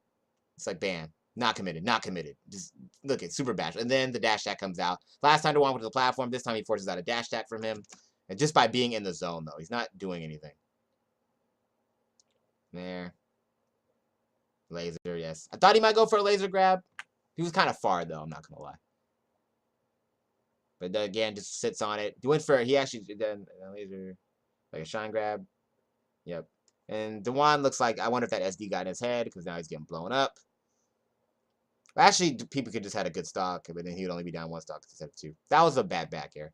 It's like bam. Not committed. Not committed. Just look at super bash. And then the dash attack comes out. Last time Dewan went to the platform. This time he forces out a dash attack from him. And just by being in the zone, though. He's not doing anything. There. Laser, yes. I thought he might go for a laser grab. He was kind of far, though. I'm not going to lie. But again, just sits on it. He actually did a laser, like a shine grab. Yep. And Dewan looks like, I wonder if that SD got in his head, because now he's getting blown up. Actually, people could just had a good stock, but then he would only be down 1 stock instead of 2. That was a bad back air.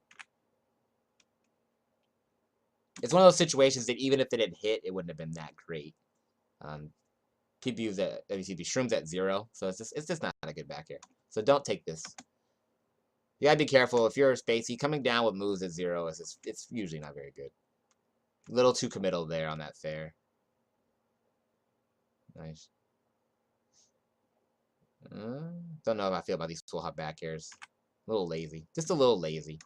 It's one of those situations that even if it had hit, it wouldn't have been that great. PPU's at WCB, Shroom's at 0, so it's just not a good back air. So don't take this. You gotta be careful. If you're spacey, coming down with moves at 0 it's usually not very good. A little too committal there on that fair. Nice. Don't know how I feel about these full hop back airs. A little lazy. Just a little lazy.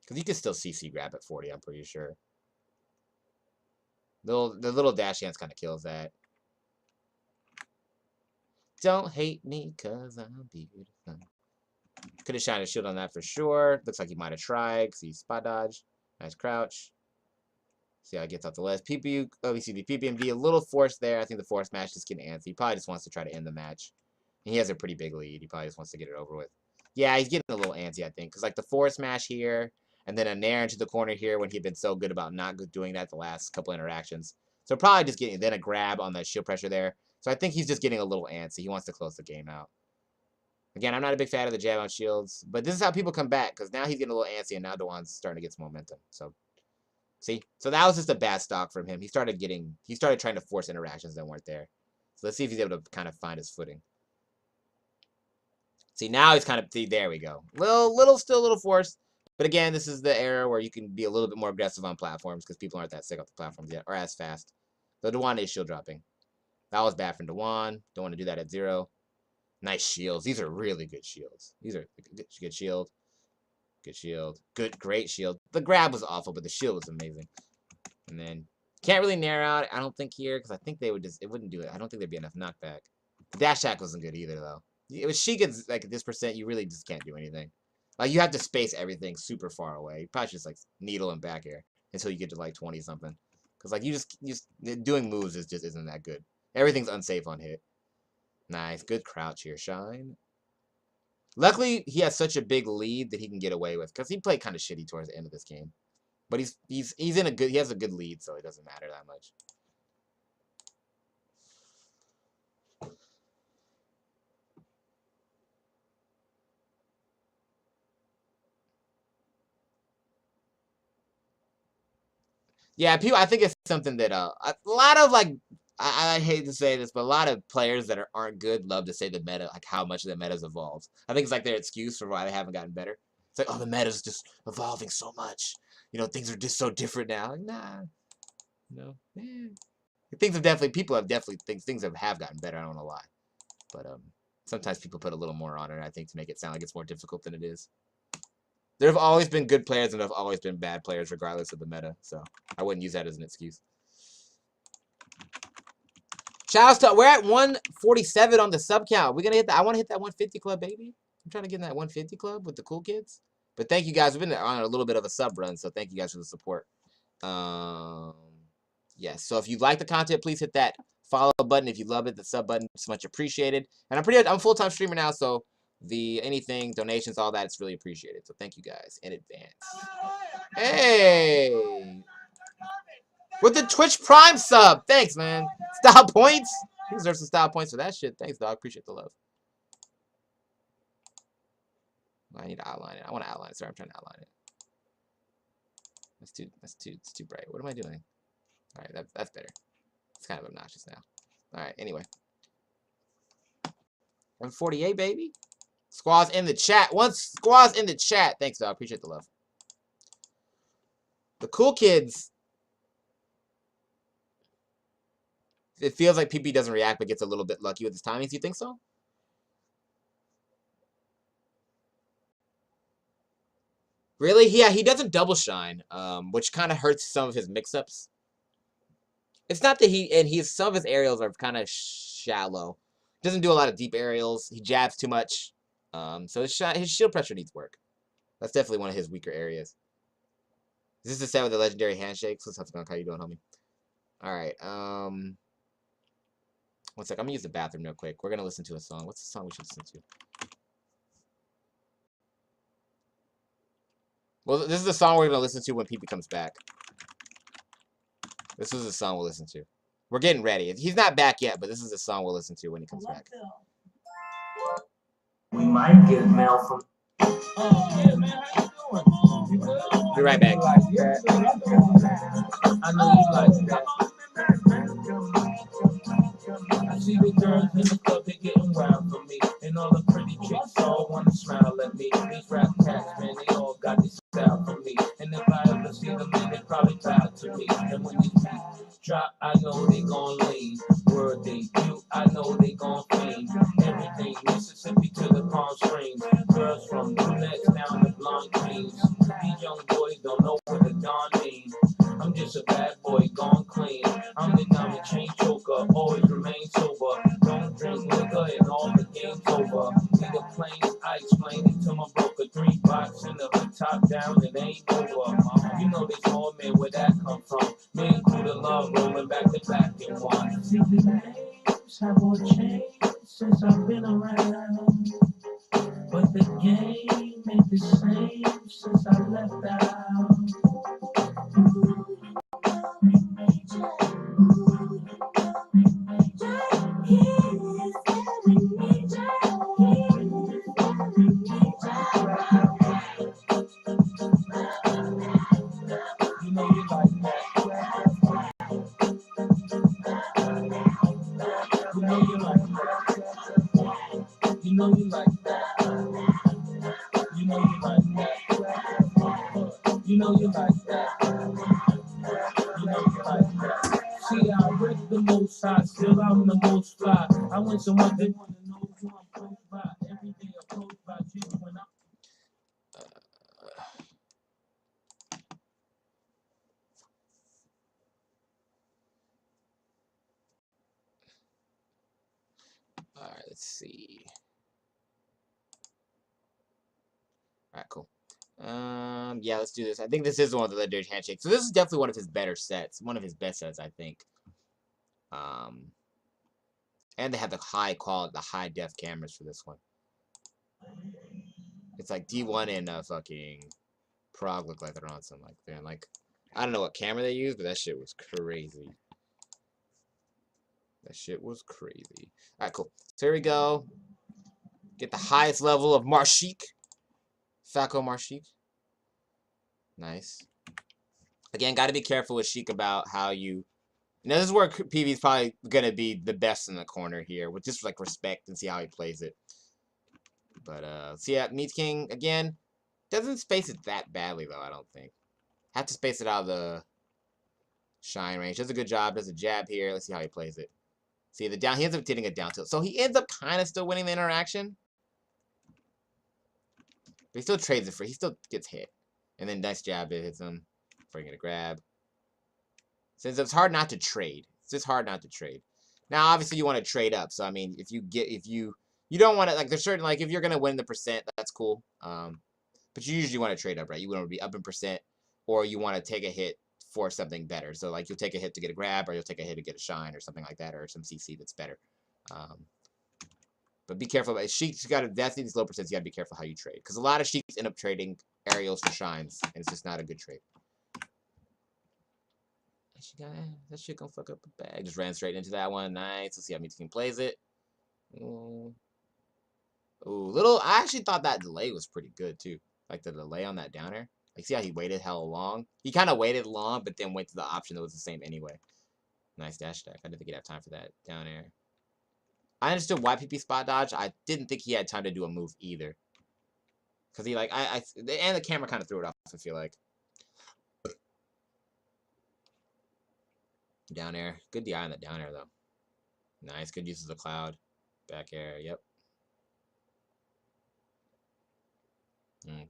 Because you can still CC grab at 40, I'm pretty sure. The little dash hands kind of kills that. Don't hate me because I'm beautiful. Could have shined a shield on that for sure. Looks like he might have tried because he spot dodged. Nice crouch. See how he gets off the ledge. PPU, obviously the PPMD, a little force there. I think the force match is getting antsy. He probably just wants to try to end the match. And he has a pretty big lead. He probably just wants to get it over with. Yeah, he's getting a little antsy, I think. Because like the force smash here, and then a nair into the corner here when he'd been so good about not doing that the last couple interactions. So probably just getting, then a grab on the shield pressure there. So I think he's just getting a little antsy. He wants to close the game out. Again, I'm not a big fan of the jab on shields, but this is how people come back, because now he's getting a little antsy, and now Dewan's starting to get some momentum. So, see? So that was just a bad stock from him. He started trying to force interactions that weren't there. So let's see if he's able to kind of find his footing. See, now he's kind of, see, there we go. Still a little forced. But again, this is the era where you can be a little bit more aggressive on platforms, because people aren't that sick off the platforms yet, or as fast. So Dewan is shield dropping. That was bad from Dewan. Don't want to do that at 0. Nice shields. These are really good shields. These are good shield. Good shield. Great shield. The grab was awful, but the shield was amazing. And then can't really narrow out, I don't think here, because I think they would just, it wouldn't do it. I don't think there'd be enough knockback. The dash attack wasn't good either, though. It was Shiek at like this percent, you really just can't do anything. Like you have to space everything super far away. You probably just like needle and back air until you get to like 20 something. Because like you just doing moves just isn't that good. Everything's unsafe on hit. Nice. Good crouch here, Shine. Luckily, he has such a big lead that he can get away with, because he played kind of shitty towards the end of this game. But he's in a good, he has a good lead, so it doesn't matter that much. Yeah, people, I think it's something that a lot of like, I hate to say this, but a lot of players that aren't good love to say the meta, like how much the meta's evolved. I think it's like their excuse for why they haven't gotten better. It's like, oh, the meta's just evolving so much. You know, things are just so different now. Like, nah, no, things have definitely, people have definitely, things have gotten better. I don't know why, but sometimes people put a little more on it, I think, to make it sound like it's more difficult than it is. There have always been good players and there have always been bad players regardless of the meta, so I wouldn't use that as an excuse. Shoutouts to, we're at 147 on the sub count. We're gonna hit that. I want to hit that 150 club, baby. I'm trying to get in that 150 club with the cool kids. But thank you guys. We've been on a little bit of a sub run, so thank you guys for the support. Yes. So if you like the content, please hit that follow button. If you love it, the sub button, it's much appreciated. And I'm a full-time streamer now, so anything, donations, all that, it's really appreciated. So thank you guys in advance. Hey! With the Twitch Prime sub. Thanks, man. Style points. He deserves some style points for that shit. Thanks, dog. Appreciate the love. I need to outline it. I want to outline it. Sorry, I'm trying to outline it. It's too bright. What am I doing? All right, that's better. It's kind of obnoxious now. All right, anyway. 148, baby. Squaws in the chat. Squaws in the chat. Thanks, dog. Appreciate the love. The cool kids. It feels like PP doesn't react, but gets a little bit lucky with his timings. Do you think so? Really? Yeah, he doesn't double shine, which kind of hurts some of his mix-ups. It's not that some of his aerials are kind of shallow. Doesn't do a lot of deep aerials. He jabs too much. So his shield pressure needs work. That's definitely one of his weaker areas. Is this the set with the legendary handshakes? What's up, Skunk? How you doing, homie? All right. 1 sec. I'm gonna use the bathroom real quick. We're gonna listen to a song. What's the song we should listen to? Well, this is the song we're gonna listen to when PP comes back. This is the song we'll listen to. We're getting ready. He's not back yet, but this is the song we'll listen to when he comes back. We might get mail from. Oh, yeah, man, how you doing? You good? Be right back. I know you like that. I see the girls in the club, they getting wild for me. And all the pretty chicks all wanna smile at me. These rap cats, man, they all got this style for me. And if I ever see them, man, they probably bow to me. And when these beats drop, I know they gon' lean. Word they do, I know they gon' fiend. Everything, Mississippi to the Palm Springs. Girls from brunettes down to blonde queens. These young boys don't know what the dawn means. I'm just a bad boy gone clean. I'm the diamond chain choker, always remain sober. Don't drink liquor and all the game's over. Need a plane, I explain it to my broker. 3 box in the hood, top down, and ain't over. You know there's more, man, where that come from? Me and Crew the Love rolling back to back in one. See the names have all changed since I've been around. But the game ain't the same since I left out. You know you like that. You know you like that. You know you like that. You know you like that. You know you like that. You know you like that. See, I wreck the most high, still I'm the most fly. I went so much they wanna know who I'm close by. Every day approached by chicks when I'm. All right, let's see. All right, cool. Yeah, let's do this. I think this is one of the legendary handshakes. So this is definitely one of his better sets. One of his best sets, I think. And they have the high quality, the high def cameras for this one. It's like D1 and fucking Prague look like they're on some like they're like I don't know what camera they use, but that shit was crazy. That shit was crazy. All right, cool. So here we go. Get the highest level of Shiek. Falco Shiek. Nice. Again, got to be careful with Shiek about how you. This is where PV's probably gonna be the best in the corner here, with just like respect and see how he plays it. But see, yeah, Meat King again doesn't space it that badly though. I don't think. Have to space it out of the shine range. Does a good job. Does a jab here. Let's see how he plays it. See the down. He ends up hitting a down tilt, so he ends up kind of still winning the interaction. But he still trades it for. He still gets hit, and then nice jab it hits him. Before you get a grab. Since it's hard not to trade. It's just hard not to trade. Now, obviously, you want to trade up. So I mean, if you don't want to like there's certain like if you're gonna win the percent, that's cool. But you usually want to trade up, right? You want to be up in percent, or you want to take a hit for something better. So like you'll take a hit to get a grab, or you'll take a hit to get a shine, or something like that, or some CC that's better. But be careful. Sheik's got to definitely these low percents. You got to be careful how you trade because a lot of Sheiks end up trading aerials for shines, and it's just not a good trade. That shit gonna fuck up the bag. Just ran straight into that one. Nice. Let's see how Meat King plays it. Ooh, little. I actually thought that delay was pretty good too. Like the delay on that downer. Like see how he waited hella long. He kind of waited long, but then went to the option that was the same anyway. Nice dash attack. I didn't think he'd have time for that down air. I understood why PP spot dodge. I didn't think he had time to do a move either. Cause he like and the camera kind of threw it off. I feel like. Down air. Good DI on the down air though. Nice. Good use of the cloud. Back air. Yep.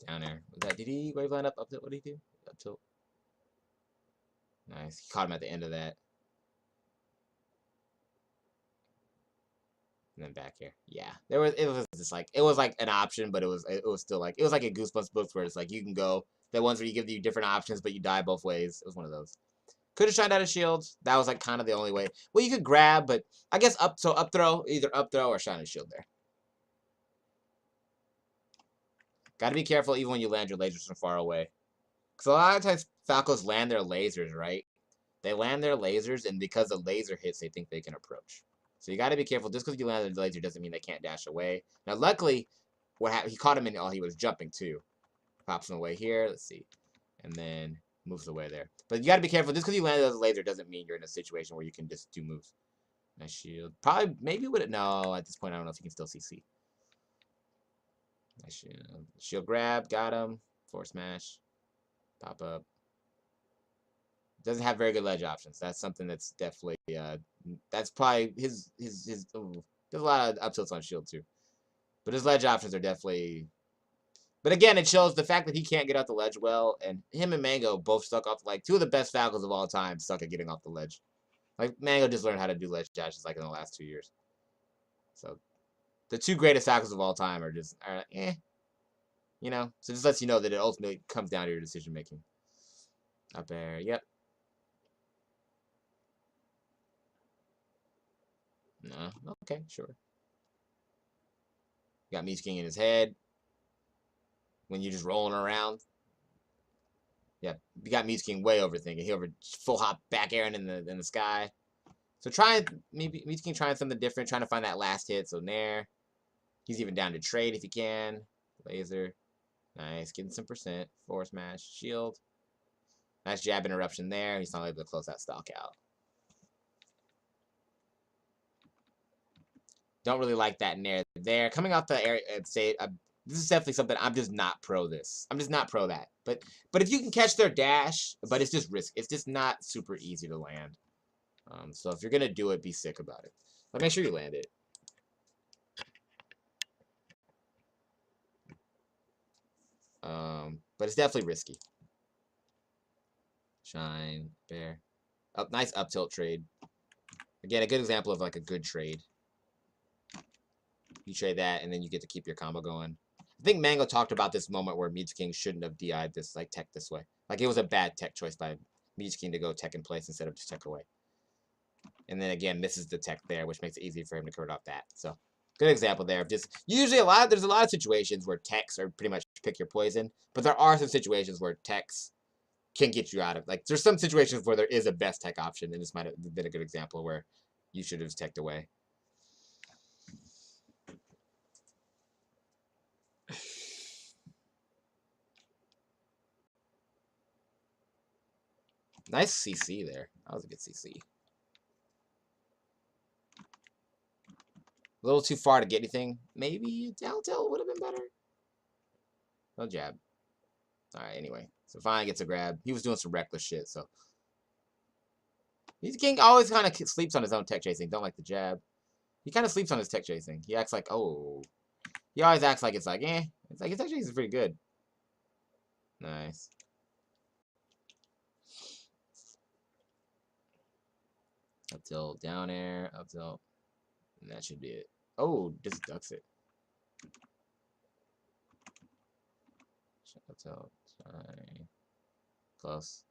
Down air. Was that? Did he wave line up tilt? What did he do? Up tilt. Nice. He caught him at the end of that. And then back here. Yeah. It was just like it was like an option, but it was still like it was like a Goosebumps books where it's like you can go the ones where you give you different options, but you die both ways. It was one of those. Could have shined out of shields. That was like kind of the only way. Well, you could grab, but I guess up throw, either up throw or shine a shield there. Got to be careful even when you land your lasers from far away. Because a lot of times Falcos land their lasers, right? They land their lasers, and because the laser hits, they think they can approach. So you got to be careful. Just because you land the laser doesn't mean they can't dash away. Now, luckily, what happened? He caught him in he was jumping too. Pops him away here. Let's see, and then moves away there. But you got to be careful. Just because you landed as a laser doesn't mean you're in a situation where you can just do moves. Nice shield. Probably maybe would it? No, at this point I don't know if you can still CC. Nice shield. Shield grab. Got him. Force smash. Pop up. Doesn't have very good ledge options. That's something that's definitely that's probably his oh, there's a lot of up tilts on shield too. But his ledge options are definitely. But again, it shows the fact that he can't get off the ledge well, and him and Mango both stuck off like two of the best Falcons of all time suck at getting off the ledge. Like Mango just learned how to do ledge dashes like in the last 2 years. So the two greatest Falcons of all time are just you know. So just lets you know that it ultimately comes down to your decision making. Up air, yep. No, okay, sure. Got Meech King in his head. When you're just rolling around. Yeah, you got Meech King way overthinking. He over full hop back airing in the sky. So trying maybe Meech King trying something different, trying to find that last hit. So Nair. He's even down to trade if he can. Laser. Nice. Getting some percent. Force smash. Shield. Nice jab interruption there. He's not able to close that stock out. Don't really like that Nair there. Coming off the area, say this is definitely something I'm just not pro this. I'm just not pro that. But if you can catch their dash, but it's just risk. It's just not super easy to land. So if you're gonna do it, be sick about it. But make sure you land it. But it's definitely risky. Shine, bear. Oh, nice up tilt trade. Again, a good example of like a good trade. You trade that, and then you get to keep your combo going. I think Mango talked about this moment where Meech King shouldn't have DI'd this like tech this way. Like it was a bad tech choice by Meech King to go tech in place instead of just tech away. And then again, misses the tech there, which makes it easy for him to convert off that. So good example there of just usually there's a lot of situations where techs are pretty much pick your poison, but there are some situations where techs can get you out of like there's some situations where there is a best tech option, and this might have been a good example where you should have just teched away. Nice CC there. That was a good CC. A little too far to get anything. Maybe down tilt would have been better. No jab. Alright, anyway. So finally gets a grab. He was doing some reckless shit, so. Meech King always kind of sleeps on his own tech chasing. Don't like the jab. He kind of sleeps on his tech chasing. He acts like, oh. He always acts like it's like, eh. It's like his tech chasing is pretty good. Nice. Up tilt, down air, up tilt. And that should be it. Oh, just ducks it. Up tilt. Sorry. Close.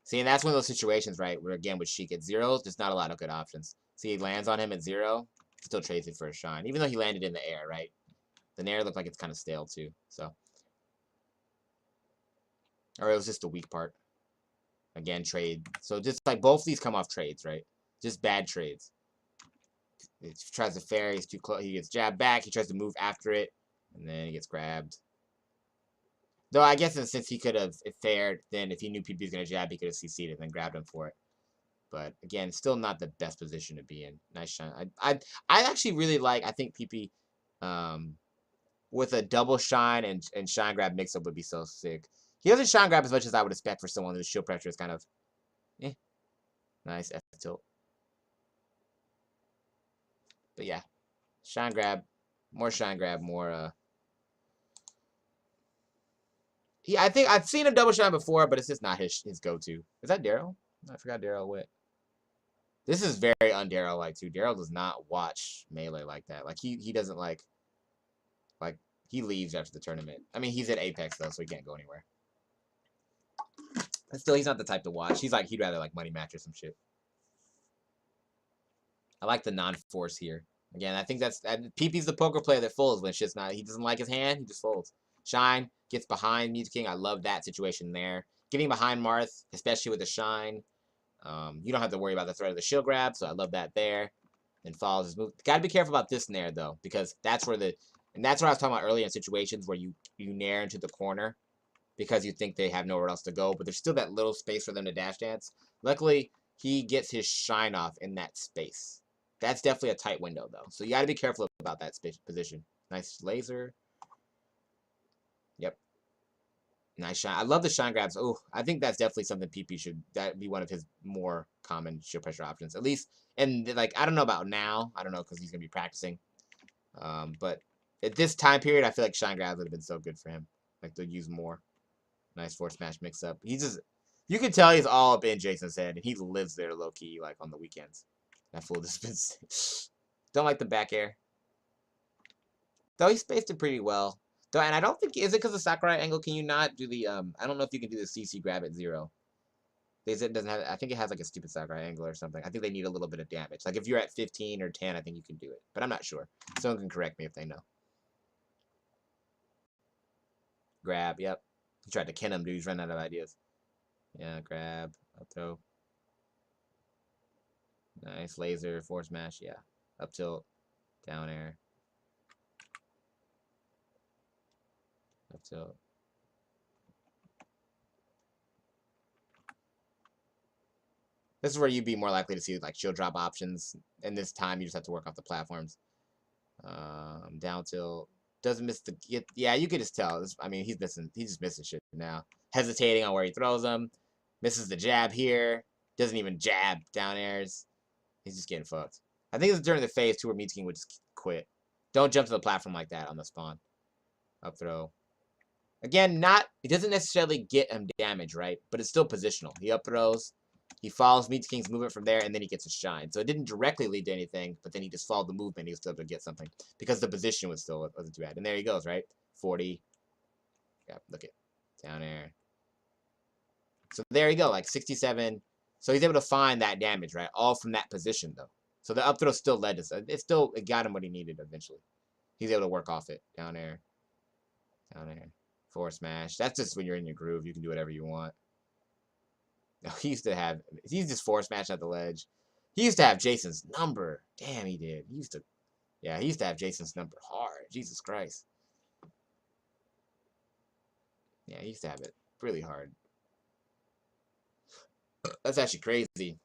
See, and that's one of those situations, right, where again with Shiek at zeros, there's not a lot of good options. See, he lands on him at 0, still trades it for a shine. Even though he landed in the air, right? The Nair looked like it's kind of stale too, so. Or it was just the weak part. Again, trade. So just like both these come off trades, right? Just bad trades. He tries to fair, he's too close. He gets jabbed back, he tries to move after it, and then he gets grabbed. Though I guess since he could have fared, then if he knew PP was going to jab, he could have CC'd it and then grabbed him for it. But again, still not the best position to be in. Nice shine. I actually really like, I think PP with a double shine and shine grab mix-up would be so sick. He doesn't shine grab as much as I would expect for someone whose shield pressure is kind of, nice F tilt. But yeah, shine grab, more shine grab, more, I think I've seen him double shine before, but it's just not his go-to. Is that Daryl? I forgot Daryl went. This is very un-Daryl-like, too. Daryl does not watch Melee like that. Like, he doesn't like, he leaves after the tournament. I mean, he's at Apex, though, so he can't go anywhere. But still, he's not the type to watch. He's like, he'd rather, like, money match or some shit. I like the non-force here. Again, I think that's, PP's the poker player that folds when shit's not, he doesn't like his hand, he just folds. Shine, gets behind Meech King. I love that situation there. Getting behind Marth, especially with the shine. You don't have to worry about the threat of the shield grab, so I love that there. Then follows his move. Got to be careful about this Nair, though, because that's where And that's what I was talking about earlier in situations where you nair into the corner because you think they have nowhere else to go, but there's still that little space for them to dash dance. Luckily, he gets his shine off in that space. That's definitely a tight window, though. So you got to be careful about that position. Nice laser. Yep. Nice shine. I love the shine grabs. Oh, I think that's definitely something PP should that be one of his more common shield pressure options. At least, and like I don't know about now. I don't know because he's gonna be practicing. But at this time period, I feel like shine grabs would have been so good for him. Like to use more. Nice force smash mix up. He just, you can tell he's all up in Jason's head, and he lives there low key, like on the weekends. That fool just been. Don't like the back air. Though he spaced it pretty well. Though, and I don't think, is it because of Sakurai angle? Can you not do the I don't know if you can do the CC grab at 0. They said it doesn't have. I think it has like a stupid Sakurai angle or something. I think they need a little bit of damage. Like if you're at 15 or 10, I think you can do it, but I'm not sure. Someone can correct me if they know. Grab. Yep. He tried to kin him, dude. He's running out of ideas. Yeah, grab, up throw. Nice laser, force smash, yeah. Up tilt, down air. Up tilt. This is where you'd be more likely to see like shield drop options. And this time you just have to work off the platforms. Down tilt. Doesn't miss the yeah, you could just tell. This, I mean, he's just missing shit now. Hesitating on where he throws them. Misses the jab here. Doesn't even jab down airs. He's just getting fucked. I think it's during the phase 2 where Meat King would just quit. Don't jump to the platform like that on the spawn. Up throw. Again, it doesn't necessarily get him damage, right? But it's still positional. He up throws. He follows Meat King's movement from there, and then he gets a shine. So it didn't directly lead to anything, but then he just followed the movement. He was still able to get something because the position wasn't too bad. And there he goes, right? 40. Yeah, look at down air. So there you go, like 67. So he's able to find that damage, right? All from that position, though. So the up throw still led to it got him what he needed eventually. He's able to work off it. Down air. Down air. Forward smash. That's just when you're in your groove. You can do whatever you want. No, he's just forward smash at the ledge. He used to have Jason's number. Damn, he did. He used to have Jason's number hard. Jesus Christ. Yeah, he used to have it really hard. That's actually crazy.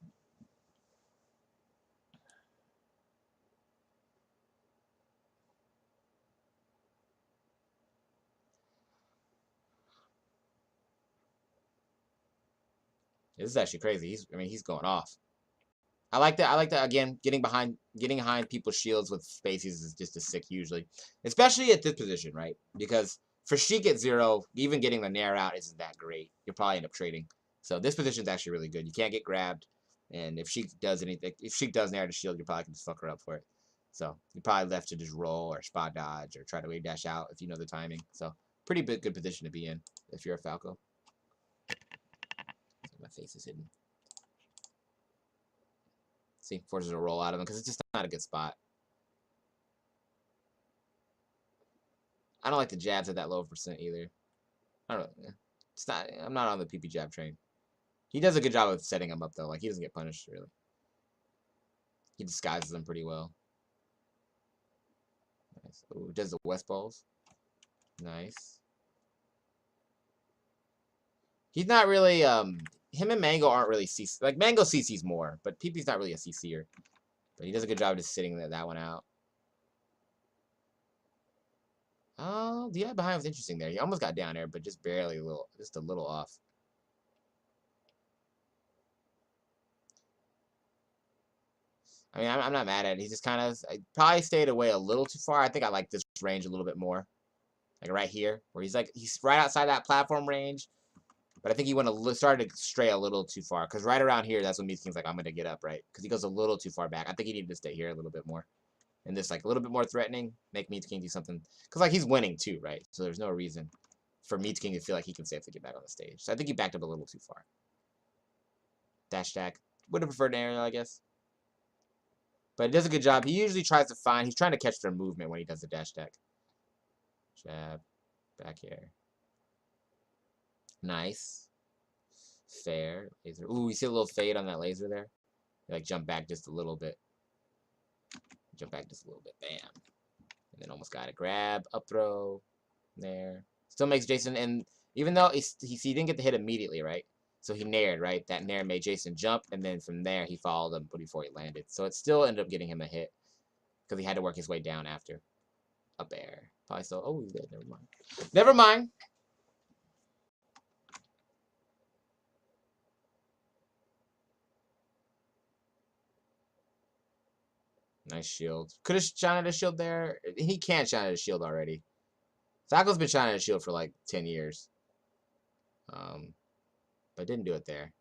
This is actually crazy. He's going off. I like that again. Getting behind people's shields with spaces is just a sick usually, especially at this position, right? Because for Shiek at 0, even getting the nair out isn't that great. You'll probably end up trading. So this position is actually really good. You can't get grabbed, and if Shiek does nair the shield, you probably can just fuck her up for it. So you're probably left to just roll or spot dodge or try to wave dash out if you know the timing. So pretty good position to be in if you're a Falco. My face is hidden. See, forces a roll out of him because it's just not a good spot. I don't like the jabs at that low percent either. I don't know. It's not. I'm not on the PP jab train. He does a good job of setting him up though. Like he doesn't get punished really. He disguises them pretty well. Nice. Ooh, does the West balls. Nice. He's not really him and Mango aren't really CC. Like Mango CC's more, but PP's not really a CC'er. But he does a good job of just sitting that one out. Oh, the eye behind was interesting there. He almost got down there, but just barely just a little off. I mean, I'm not mad at it. He's just kind of probably stayed away a little too far. I think I like this range a little bit more, like right here, where he's right outside that platform range. But I think he started to stray a little too far because right around here, that's when Meat King's like, I'm gonna get up, right? Because he goes a little too far back. I think he needed to stay here a little bit more. And this like a little bit more threatening, make Meat King do something. Because like he's winning too, right? So there's no reason for Meat King to feel like he can safely get back on the stage. So I think he backed up a little too far. Dash attack. Would have preferred an aerial, I guess. But he does a good job. He usually tries to he's trying to catch their movement when he does the dash attack. Jab. Back air. Nice. Fair. Laser. Ooh, you see a little fade on that laser there? Like jump back just a little bit. Jump back just a little bit. Bam. And then almost got a grab, up throw, there. Still makes Jason, and even though he didn't get the hit immediately, right? So he nared, right? That nair made Jason jump, and then from there he followed him before he landed. So it still ended up getting him a hit because he had to work his way down after. Up air. Probably still. Oh, he's dead. Never mind. Never mind. Nice shield. Could have shot at a shield there. He can't shot at a shield already. Falco's been shot at a shield for like 10 years. But didn't do it there.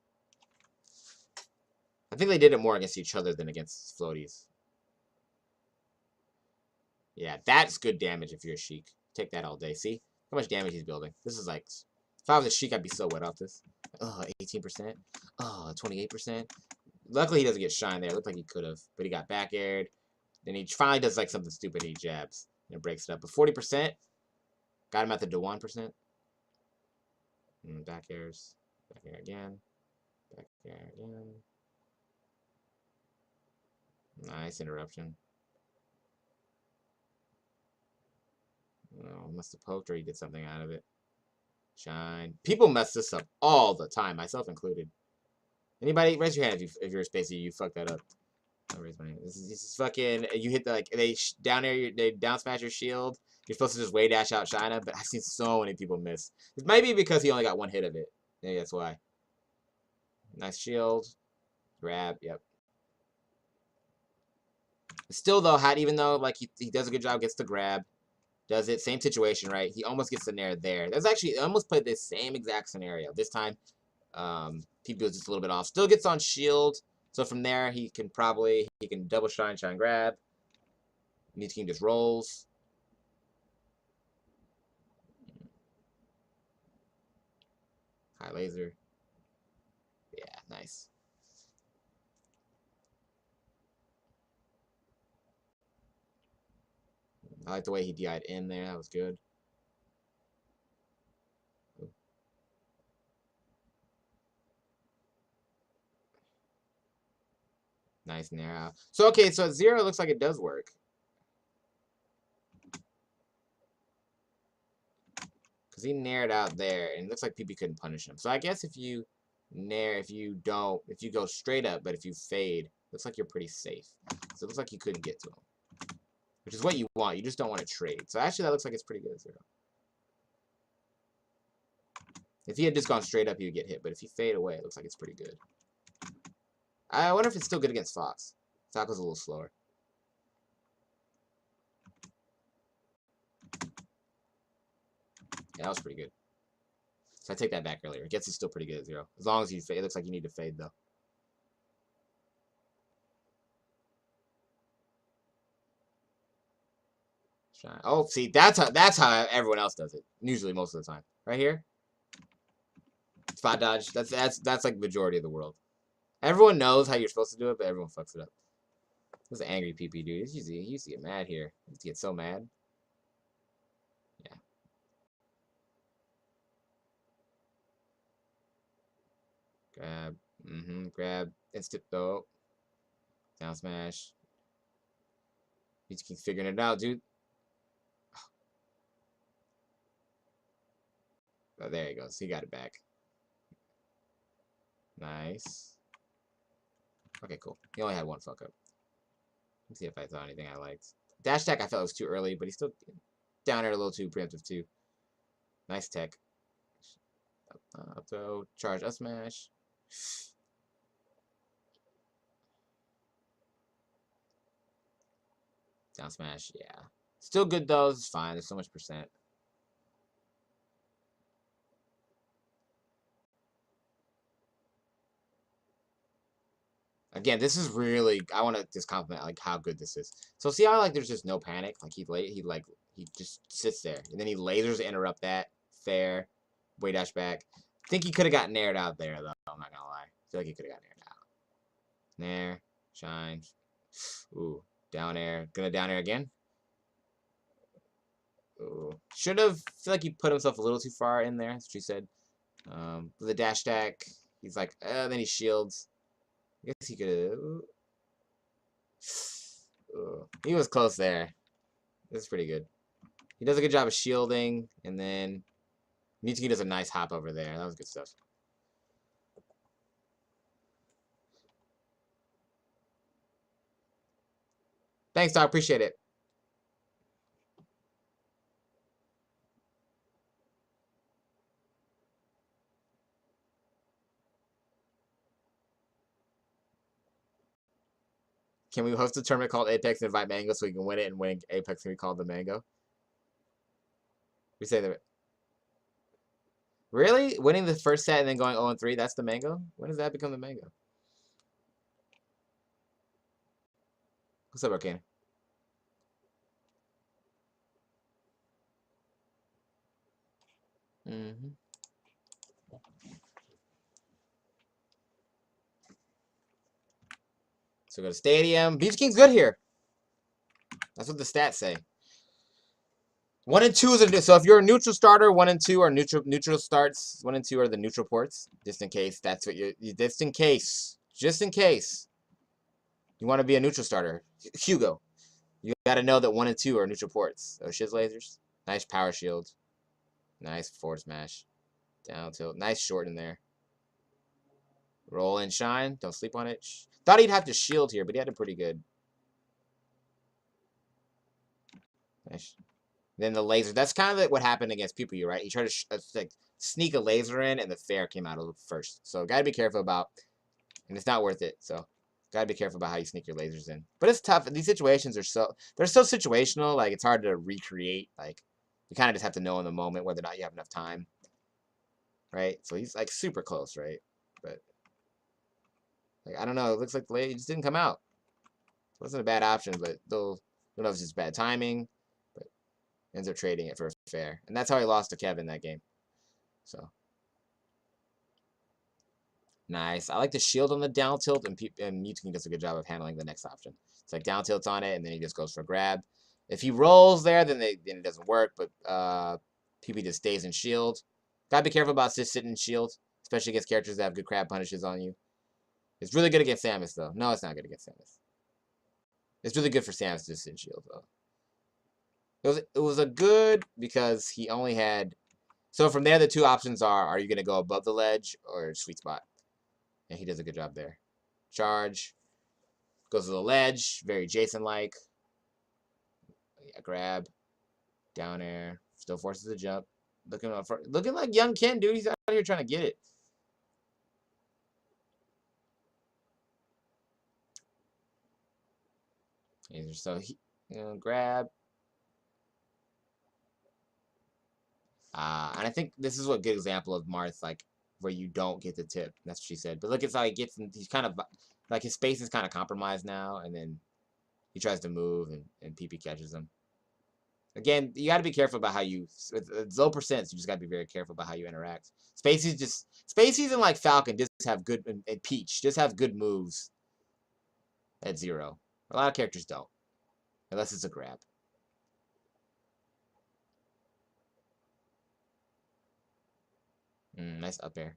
I think they did it more against each other than against Floaties. Yeah, that's good damage if you're a Shiek. Take that all day. See how much damage he's building. This is like, if I was a Shiek, I'd be so wet off this. Oh, 18%. Oh, 28%. Luckily, he doesn't get shine there. It looked like he could have, but he got back aired. Then he finally does like something stupid. And he jabs and it breaks it up. But 40%, got him at the 1%. Back airs. Back air again. Back air again. Nice interruption. Oh, must have poked or he did something out of it. Shine. People mess this up all the time, myself included. Anybody, raise your hand if you're a spacey, you fucked that up. I'll raise my hand. This is fucking. You hit the like they down air, they down smash your shield. You're supposed to just way dash out China, but I've seen so many people miss. It might be because he only got one hit of it. Maybe that's why. Nice shield. Grab. Yep. Still though, even though like he does a good job, gets the grab. Does it, same situation, right? He almost gets the nair there. That's actually, I almost played this same exact scenario. This time, PP was just a little bit off. Still gets on shield. So from there, he can double shine, grab. Meat King just rolls. High laser. Yeah, nice. I like the way he DI'd in there. That was good. Nice nair. So, okay, so at 0, it looks like it does work. Because he nared out there, and it looks like PP couldn't punish him. So I guess if you nair, if you go straight up, but if you fade, looks like you're pretty safe. So it looks like you couldn't get to him. Which is what you want. You just don't want to trade. So actually, that looks like it's pretty good at 0. If he had just gone straight up, he would get hit. But if you fade away, it looks like it's pretty good. I wonder if it's still good against Fox. Falco's a little slower. Yeah, that was pretty good. So I take that back earlier. Gets is still pretty good at 0. As long as you fade. It looks like you need to fade, though. Oh, see, that's how everyone else does it. Usually, most of the time. Right here. Spot dodge. That's like the majority of the world. Everyone knows how you're supposed to do it, but everyone fucks it up. This is an angry PP dude. He used to get mad here. He used to get so mad. Yeah. Grab. Grab. Instant throw. Down smash. He's figuring it out, dude. Oh, there he goes. He got it back. Nice. Okay, cool. He only had one fuck up. Let's see if I saw anything I liked. Dash tech I felt was too early, but he's still down there a little too preemptive too. Nice tech. Up throw. Charge up smash. Down smash, yeah. Still good though. It's fine. There's so much percent. Again, this is really, I want to just compliment like how good this is. So see how like there's just no panic, like he just sits there and then he lasers to interrupt that. Fair, way dash back. I think he could have got nared out there though. I'm not gonna lie. I feel like he could have got nared out. Nair, shine. Ooh, down air. Gonna down air again. Ooh, should have. Feel like he put himself a little too far in there. That's what she said. With the dash attack, he's like, then he shields. I guess he could have. He was close there. This is pretty good. He does a good job of shielding, and then Mitsuki does a nice hop over there. That was good stuff. Thanks, dog. Appreciate it. Can we host a tournament called Apex and invite Mango so we can win it and win Apex and we call it the Mango? We say that. Really? Winning the first set and then going 0-3, that's the Mango? When does that become the Mango? What's up, Arcane? Mm-hmm. So go to Stadium. Beach King's good here. That's what the stats say. 1 and 2 is a so if you're a neutral starter, 1 and 2 are neutral starts. 1 and 2 are the neutral ports. Just in case that's what you just in case you want to be a neutral starter. Hugo, you got to know that 1 and 2 are neutral ports. Oh, shiz lasers. Nice power shield. Nice forward smash. Down tilt. Nice short in there. Roll and shine. Don't sleep on it. Thought he'd have to shield here, but he had it pretty good. Nice. Then the laser. That's kind of like what happened against PPU, right? He tried to like sneak a laser in, and the fair came out first. So gotta be careful about, and it's not worth it. So gotta be careful about how you sneak your lasers in. But it's tough. These situations are they're so situational. Like it's hard to recreate. Like you kind of just have to know in the moment whether or not you have enough time, right? So he's like super close, right? But like I don't know. It looks like the laser just didn't come out. It wasn't a bad option, but though I don't know if it's just bad timing. Ends up trading it for a fair. And that's how he lost to Kevin that game. So. Nice. I like the shield on the down tilt, and Mewtwo does a good job of handling the next option. It's like down tilts on it, and then he just goes for a grab. If he rolls there, then it doesn't work, but PP just stays in shield. Gotta be careful about just sitting in shield, especially against characters that have good crab punishes on you. It's really good against Samus, though. No, it's not good against Samus. It's really good for Samus to sit in shield, though. It was a good because he only had. So from there, the two options are you going to go above the ledge or sweet spot? And he does a good job there. Charge. Goes to the ledge. Very Jason-like. Yeah, grab. Down air. Still forces the jump. Looking like young Ken, dude. He's out here trying to get it. So he, grab. And I think this is a good example of Marth, like, where you don't get the tip. That's what she said. But look at how he gets, he's kind of, like, his space is kind of compromised now, and then he tries to move, and PP catches him. Again, you got to be careful about how you, with low percents, you just got to be very careful about how you interact. Spaceys and, like, Falcon just have good, and Peach just have good moves at 0. A lot of characters don't, unless it's a grab. Nice up air.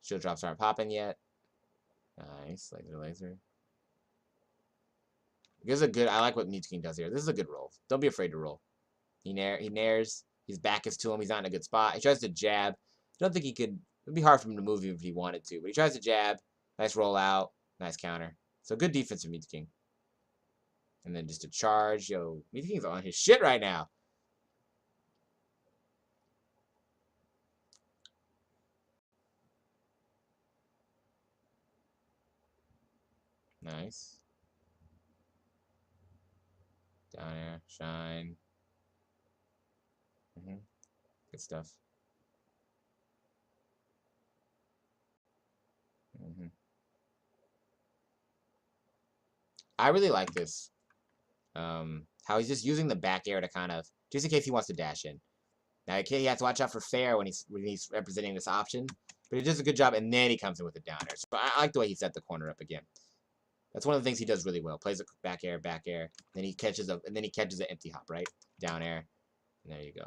Shield drops aren't popping yet. Nice. Laser. This is a good. I like what Mewtwo does here. This is a good roll. Don't be afraid to roll. He nares. His back is to him. He's not in a good spot. He tries to jab. I don't think he could. It'd be hard for him to move even if he wanted to. But he tries to jab. Nice roll out. Nice counter. So good defense from Mewtwo. And then just a charge. Yo, Mewtwo's on his shit right now. Nice. Down air. Shine. Good stuff. I really like this. How he's just using the back air to kind of, just in case he wants to dash in. Now he has to watch out for fair when he's representing this option, but he does a good job, and then he comes in with a down air. So I like the way he set the corner up again. That's one of the things he does really well. Plays a back air, then he catches an empty hop, right? Down air, and there you go.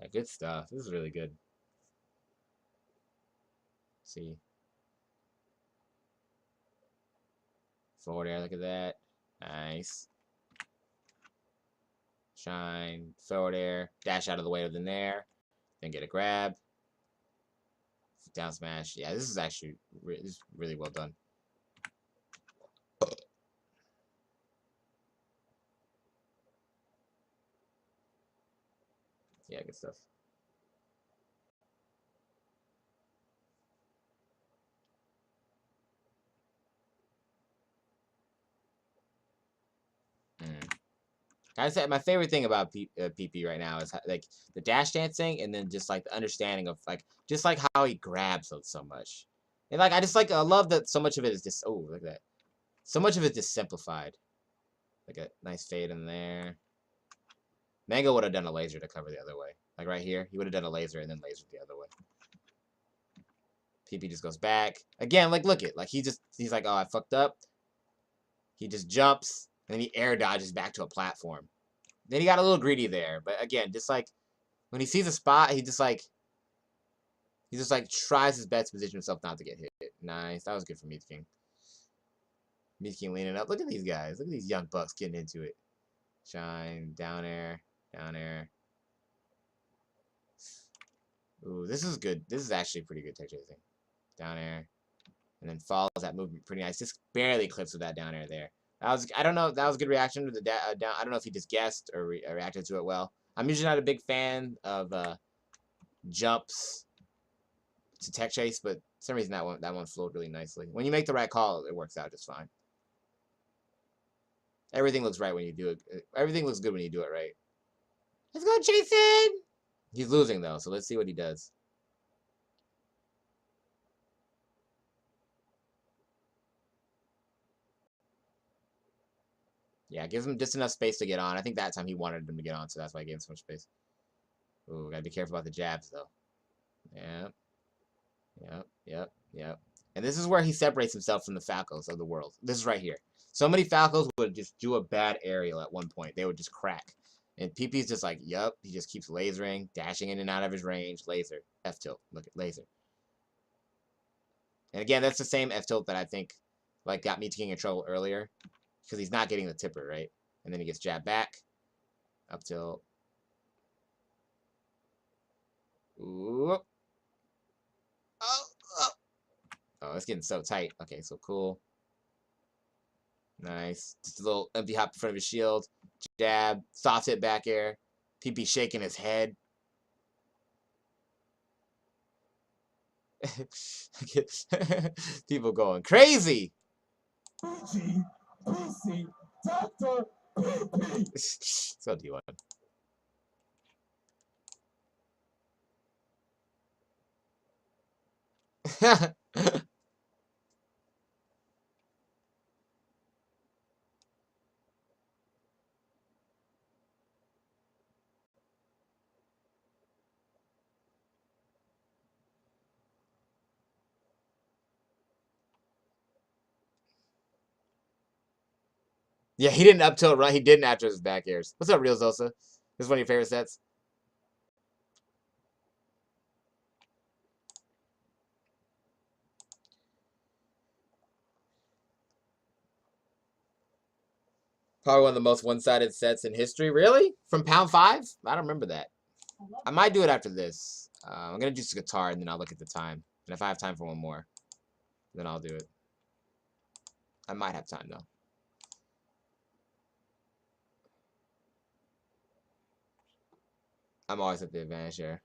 Yeah, good stuff. This is really good. Let's see. Forward air, look at that. Nice. Shine, forward air, dash out of the way of the nair, then get a grab. Down smash. Yeah, this is actually this is really well done. Yeah, good stuff. I said my favorite thing about PP right now is like the dash dancing, and then just like the understanding of like just like how he grabs so much, and like I just like I love that so much of it is just look at that, so much of it just simplified. Like a nice fade in there. Mango would have done a laser to cover the other way, like right here. He would have done a laser and then laser the other way. PP just goes back again. Like look at like he's like, oh, I fucked up. He just jumps and then he air dodges back to a platform. Then he got a little greedy there, but again, just like when he sees a spot, he just like tries his best to position himself not to get hit. Nice, that was good for Meat King. Meat King leaning up. Look at these guys. Look at these young bucks getting into it. Shine, down air, down air. Ooh, this is good. This is actually pretty good tech chasing. Down air, and then follows that movement pretty nice. Just barely clips with that down air there. I don't know. That was a good reaction to the down. I don't know if he just guessed or reacted to it well. I'm usually not a big fan of jumps to tech chase, but for some reason that one flowed really nicely. When you make the right call, it works out just fine. Everything looks right when you do it. Everything looks good when you do it right. Let's go, Jason! He's losing though, so let's see what he does. Yeah, gives him just enough space to get on. I think that time he wanted him to get on, so that's why I gave him so much space. Ooh, gotta be careful about the jabs though. Yeah. Yep. And this is where he separates himself from the Falcos of the world. This is right here. So many Falcos would just do a bad aerial at one point. They would just crack. And PP's just like, yep. He just keeps lasering, dashing in and out of his range. Laser. F-tilt. Look at laser. And again, that's the same F-tilt that I think like got me King in trouble earlier. Because he's not getting the tipper, right? And then he gets jabbed back. Up tilt. Ooh. Oh, it's getting so tight. Okay, so cool. Nice. Just a little empty hop in front of his shield. Jab. Soft hit back air. PP shaking his head. People going crazy. PC, Dr. PP. So D1. Yeah, he didn't up tilt run. He didn't after his back airs. What's up, Real Zosa? This is one of your favorite sets. Probably one of the most one-sided sets in history. Really? From Pound 5? I don't remember that. I might do it after this. I'm going to do some guitar, and then I'll look at the time. And if I have time for one more, then I'll do it. I might have time, though. I'm always at the advantage here.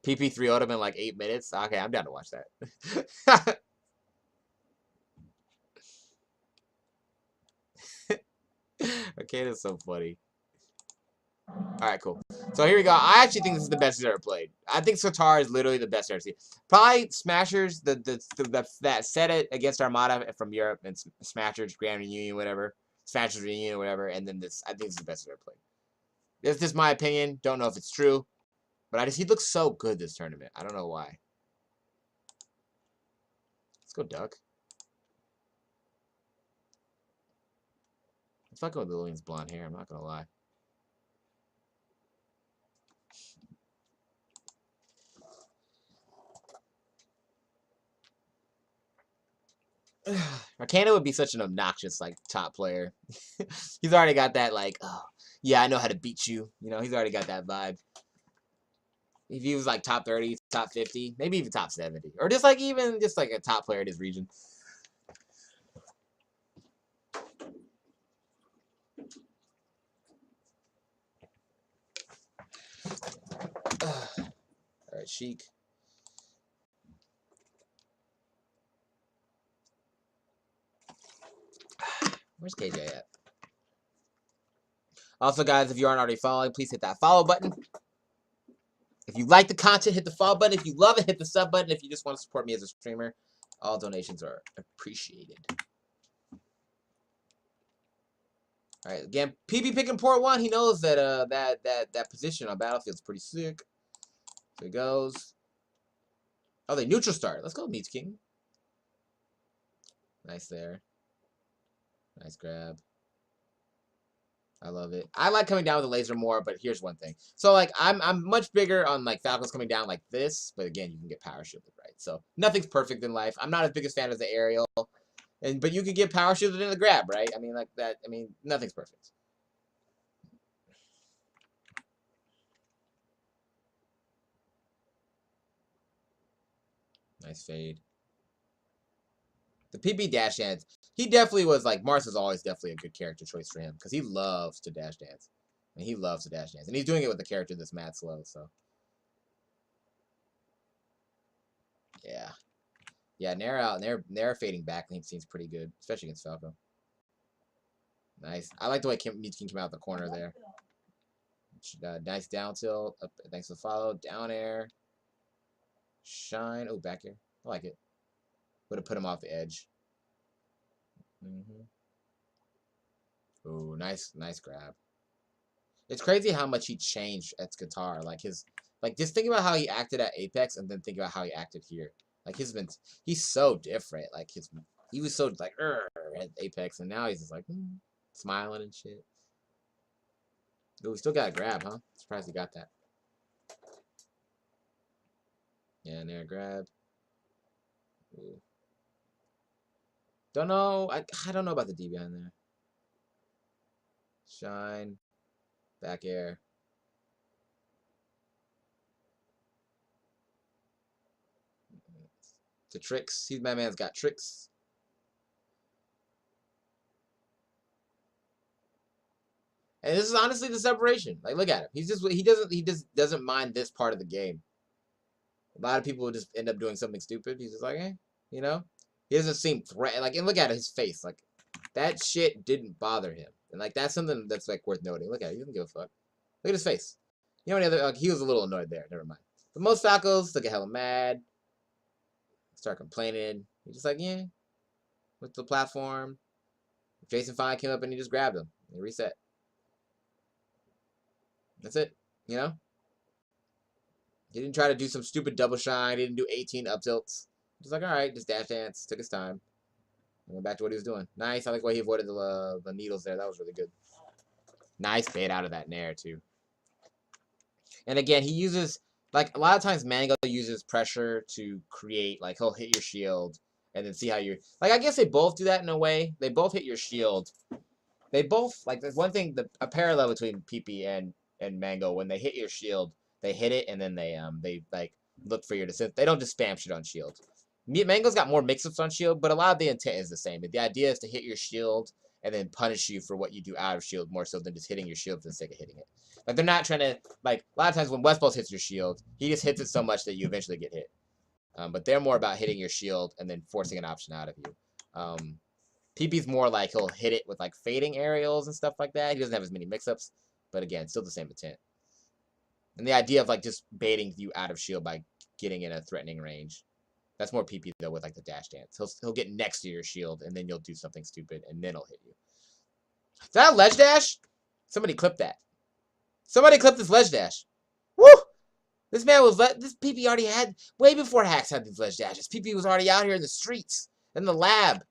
PP3 would have been like 8 minutes. Okay, I'm down to watch that. Okay, that's so funny. Alright, cool. So here we go. I actually think this is the best he's ever played. I think Sotar is literally the best I've ever seen. Probably Smashers, that set it against Armada from Europe, and Smashers, Grand Reunion, whatever. Smashers Reunion, or whatever, and then this. I think this is the best I've ever played. This is just my opinion. Don't know if it's true. But he looks so good this tournament. I don't know why. Let's go duck. Let's fuck with Lillian's blonde hair. I'm not gonna lie. Arcana would be such an obnoxious like top player. He's already got that like, oh yeah, I know how to beat you. You know, he's already got that vibe. If he was like top 30, top 50, maybe even top 70, or just like even just like a top player in his region. All right, Shiek. Where's KJ at? Also, guys, if you aren't already following, please hit that follow button. If you like the content, hit the follow button. If you love it, hit the sub button. If you just want to support me as a streamer, all donations are appreciated. All right, again, PB picking port 1. He knows that that position on Battlefield is pretty sick. So he goes. Oh, they neutral start. Let's go, Meats King. Nice there. Nice grab. I love it. I like coming down with the laser more, but here's one thing. So like I'm much bigger on like Falcons coming down like this, but again you can get power shielded, right? So nothing's perfect in life. I'm not as big a fan of the aerial, but you could get power shielded in the grab, right? I mean like that. I mean nothing's perfect. Nice fade. The PB dash dance. He definitely was like Marth is always definitely a good character choice for him because he loves to dash dance. And he loves to dash dance. And he's doing it with a character that's mad slow, so. Yeah. Yeah, Nair out. Nair fading back seems pretty good, especially against Falco. Nice. I like the way Meats King came out the corner there. Nice down tilt. Up, thanks for the follow. Down air. Shine. Oh, back air. I like it. Would have put him off the edge. Oh, nice grab. It's crazy how much he changed at Qatar. Like just think about how he acted at Apex, and then think about how he acted here. Like he's so different. Like he was so like at Apex, and now he's just like smiling and shit. Oh, we still got a grab, huh? Surprised he got that. Yeah, and there grab. Ooh. Don't know. I don't know about the D behind there. Shine. Back air. The tricks. My man's got tricks. And this is honestly the separation. Like, look at him. He just doesn't mind this part of the game. A lot of people will just end up doing something stupid. He's just like, you know? He doesn't seem threatened. Like, and look at his face. Like, that shit didn't bother him. And, like, that's something that's, like, worth noting. Look at it. He doesn't give a fuck. Look at his face. You know any other... Like, he was a little annoyed there. Never mind. But most Falcos look at hella mad. Start complaining. He's just like, yeah. With the platform. Jason Fine came up and he just grabbed him. And reset. That's it. You know? He didn't try to do some stupid double shine. He didn't do 18 up tilts. Just like, all right, just dash dance. Took his time. And went back to what he was doing. Nice. I like the way he avoided the needles there. That was really good. Nice fade out of that nair, too. And again, he uses, like, a lot of times Mango uses pressure to create, like, he'll hit your shield and then see how you're, like, I guess they both do that in a way. They both hit your shield. They both, like, there's one thing, a parallel between PP and Mango, when they hit your shield, they hit it and then they like look for your descent. They don't just spam shit on shield. Mango's got more mix-ups on shield, but a lot of the intent is the same. The idea is to hit your shield and then punish you for what you do out of shield more so than just hitting your shield for the sake of hitting it. Like they're not trying to like a lot of times when Westballs hits your shield, he just hits it so much that you eventually get hit. But they're more about hitting your shield and then forcing an option out of you. PP's more like he'll hit it with like fading aerials and stuff like that. He doesn't have as many mix-ups, but again, still the same intent. And the idea of like just baiting you out of shield by getting in a threatening range. That's more PP though with like the dash dance. He'll get next to your shield and then you'll do something stupid and then he'll hit you. Is that a ledge dash? Somebody clip that. Somebody clip this ledge dash. Woo! This man was this PP already had way before Hacks had these ledge dashes. PP was already out here in the streets, in the lab.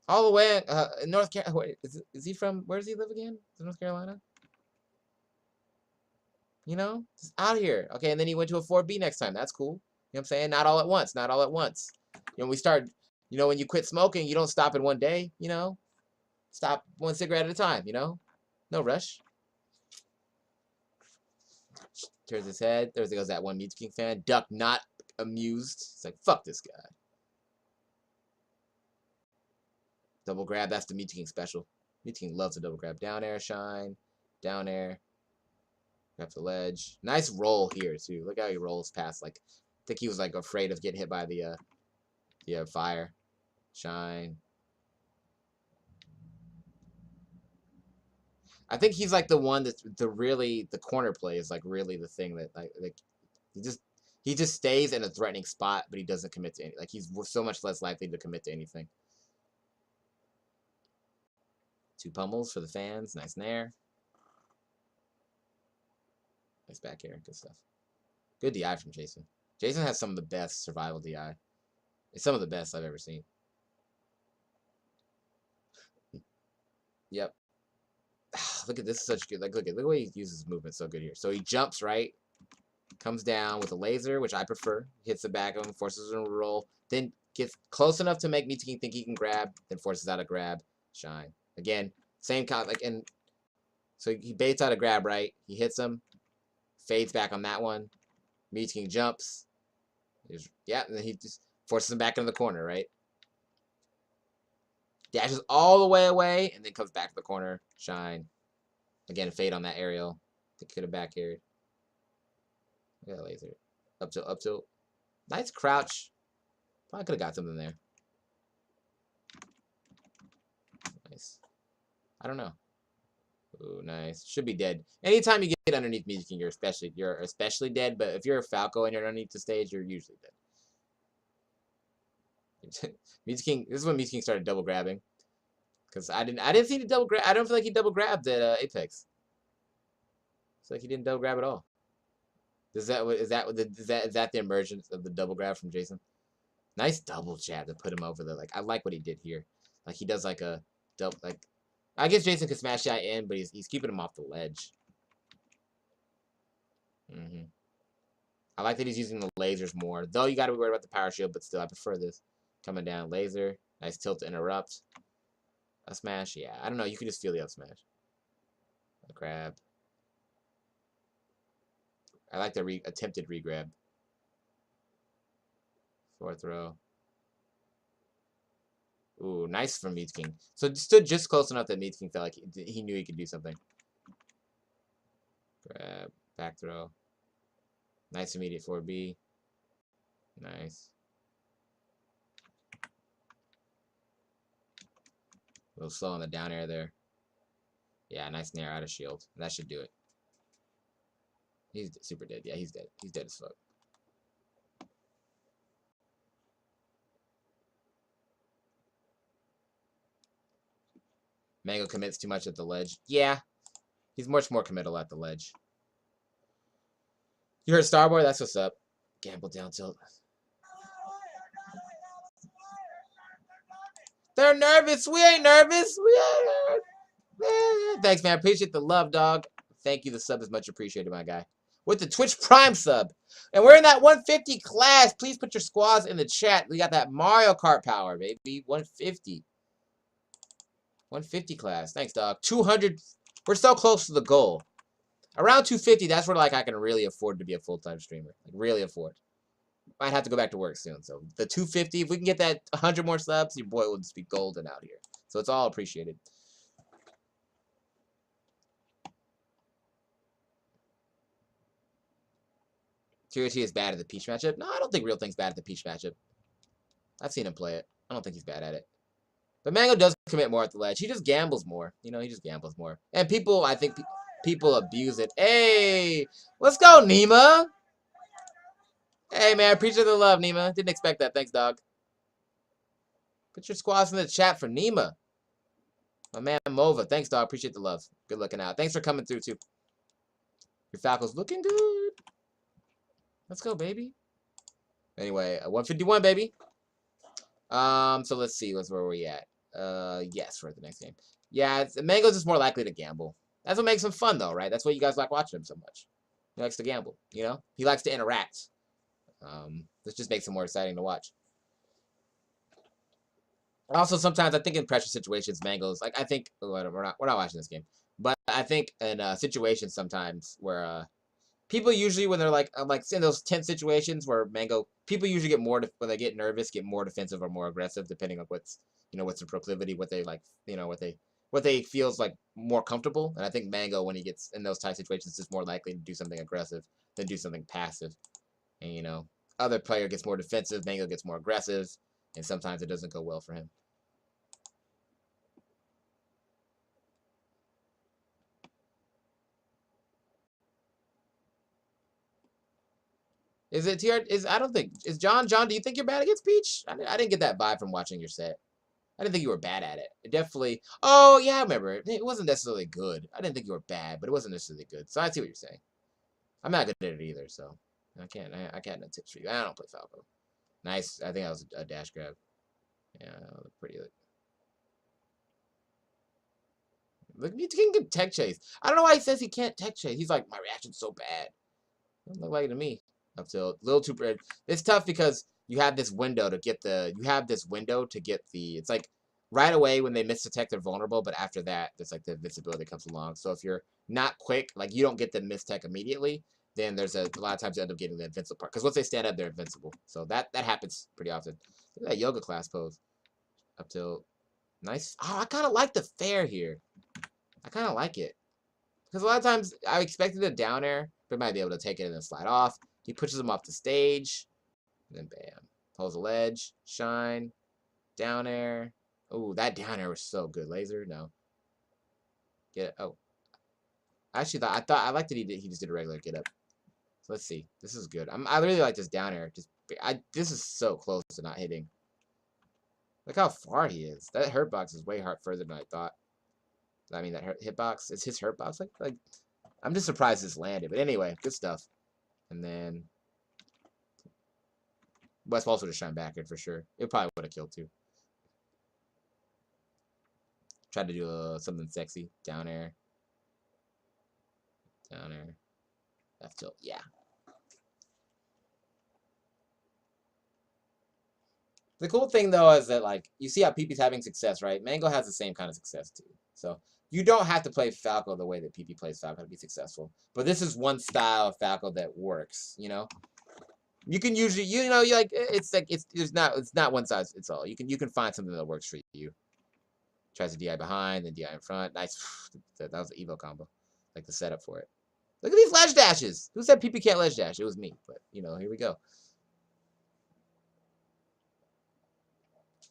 All the way in North Carolina. Is he from? Where does he live again? Is it North Carolina? You know, just out here. Okay, and then he went to a 4B next time. That's cool. You know what I'm saying? Not all at once. Not all at once. You know, we start. You know, when you quit smoking, you don't stop in one day. You know, stop one cigarette at a time. You know, no rush. Turns his head. There goes that one Meat King fan. Duck not amused. It's like, fuck this guy. Double grab. That's the Meat King special. Meat King loves a double grab. Down air, shine. Down air. Grab the ledge. Nice roll here, too. Look how he rolls past. Like, I think he was, like, afraid of getting hit by the fire. Shine. I think he's, like, the one that's the corner play is, like, really the thing that, like he just stays in a threatening spot, but he doesn't commit to any. Like, he's so much less likely to commit to anything. 2 pummels for the fans. Nice nair. Nice back air. Good stuff. Good DI from Jason. Jason has some of the best survival DI. It's some of the best I've ever seen. Yep. Look at this. Such good. Like, look at the way he uses movement. So good here. So he jumps right. Comes down with a laser, which I prefer. Hits the back of him. Forces him to roll. Then gets close enough to make me think he can grab. Then forces out a grab. Shine. Again. Same kind. Like, and so he baits out a grab, right? He hits him. Fades back on that one. Meat King jumps. Yeah, and then he just forces him back into the corner, right? Dashes all the way away, and then comes back to the corner. Shine. Again, fade on that aerial. They could have back aired. Look at that laser. Up tilt, up tilt. Nice crouch. Probably could have got something there. Nice. I don't know. Ooh, nice. Should be dead. Anytime you get underneath Meat King, you're especially dead. But if you're a Falco and you're underneath the stage, you're usually dead. Meat King. This is when Meat King started double grabbing. Because I didn't see the double grab. I don't feel like he double grabbed at Apex. It's like he didn't double grab at all. Is that the emergence of the double grab from Jason? Nice double jab to put him over the like. I like what he did here. Like he does like a double like. I guess Jason could smash that in, but he's keeping him off the ledge. I like that he's using the lasers more. Though you got to be worried about the power shield, but still, I prefer this. Coming down, laser. Nice tilt to interrupt. A smash, yeah. I don't know. You can just feel the up smash. A grab. I like the attempted re-grab. 4th row. Ooh, nice from Meat King. So it stood just close enough that Meat King felt like he knew he could do something. Grab. Back throw. Nice immediate 4B. Nice. A little slow on the down air there. Yeah, nice nair out of shield. That should do it. He's super dead. Yeah, he's dead. He's dead as fuck. Mango commits too much at the ledge. Yeah. He's much more committal at the ledge. You heard Starboy? That's what's up. Gamble down tilt. They're nervous. We ain't nervous. Thanks, man. I appreciate the love, dog. Thank you. The sub is much appreciated, my guy. With the Twitch Prime sub. And we're in that 150 class. Please put your squads in the chat. We got that Mario Kart power, baby. 150. 150 class. Thanks, dog. 200. We're so close to the goal. Around 250, that's where like I can really afford to be a full-time streamer. Like really afford. Might have to go back to work soon. So the 250, if we can get that 100 more subs, your boy will just be golden out here. So it's all appreciated. QHT is bad at the Peach matchup. No, I don't think Real Thing's bad at the Peach matchup. I've seen him play it. I don't think he's bad at it. But Mango does commit more at the ledge. He just gambles more. You know, he just gambles more. And people, I think people abuse it. Hey, let's go, Nima. Hey, man, appreciate the love, Nima. Didn't expect that. Thanks, dog. Put your squads in the chat for Nima. My man, Mova. Thanks, dog. Appreciate the love. Good looking out. Thanks for coming through, too. Your Falco's looking good. Let's go, baby. Anyway, 151, baby. So let's see. Where we at? Yes, for the next game. Yeah, Mango's just more likely to gamble. That's what makes him fun, though, right? That's why you guys like watching him so much. He likes to gamble, you know? He likes to interact. This just makes him more exciting to watch. Also, sometimes I think in pressure situations, Mango's like I think we're not watching this game, but I think in situations sometimes where people usually when they're like in those tense situations where people usually get more when they get nervous, get more defensive or more aggressive depending on what's their proclivity, what they like, what they feels like more comfortable. And I think Mango when he gets in those type situations is more likely to do something aggressive than do something passive. And other player gets more defensive, Mango gets more aggressive, and sometimes it doesn't go well for him. Is it TR? I don't think is John. John, do you think you're bad against Peach? I didn't get that vibe from watching your set. I didn't think you were bad at it. It definitely. Oh yeah, I remember. It wasn't necessarily good. I didn't think you were bad, but it wasn't necessarily good. So I see what you're saying. I'm not good at it either, so I can't. I can't no tips for you. I don't play Falco. Nice. I think that was a dash grab. Yeah, pretty. Look, he can tech chase. I don't know why he says he can't tech chase. He's like, my reaction's so bad. Doesn't look like it to me. Up till a little too bad. It's tough because you have this window to get the. It's like right away when they misdetect they're vulnerable, but after that, there's like the invincibility comes along. So if you're not quick, like you don't get the mistech immediately, then there's a lot of times you end up getting the invincible part. Because once they stand up, they're invincible. So that happens pretty often. Look at that yoga class pose. Up till nice. Oh, I kind of like the fair here. I kind of like it. Because a lot of times I expected a down air, but he might be able to take it and then slide off. He pushes him off the stage. And then bam. Pulls a ledge. Shine. Down air. Oh, that down air was so good. Laser? No. Get it. Oh. Actually, I liked that he just did a regular get up. So let's see. This is good. I really like this down air. This is so close to not hitting. Look how far he is. That hurt box is way further than I thought. I mean, that hitbox is his hurt box. Like, I'm just surprised this landed. But anyway, good stuff. And then West Walsh would have shined back in for sure. It probably would have killed too. Tried to do something sexy. Down air. Down air. F tilt. Yeah. The cool thing though is that like you see how PP's having success, right? Mango has the same kind of success too. So you don't have to play Falco the way that PP plays Falco to be successful. But this is one style of Falco that works, You can usually, you like it's not one size fits all. You can find something that works for you. Tries to DI behind, then DI in front. Nice. That was the Evo combo, like the setup for it. Look at these ledge dashes. Who said PP can't ledge dash? It was me, but here we go.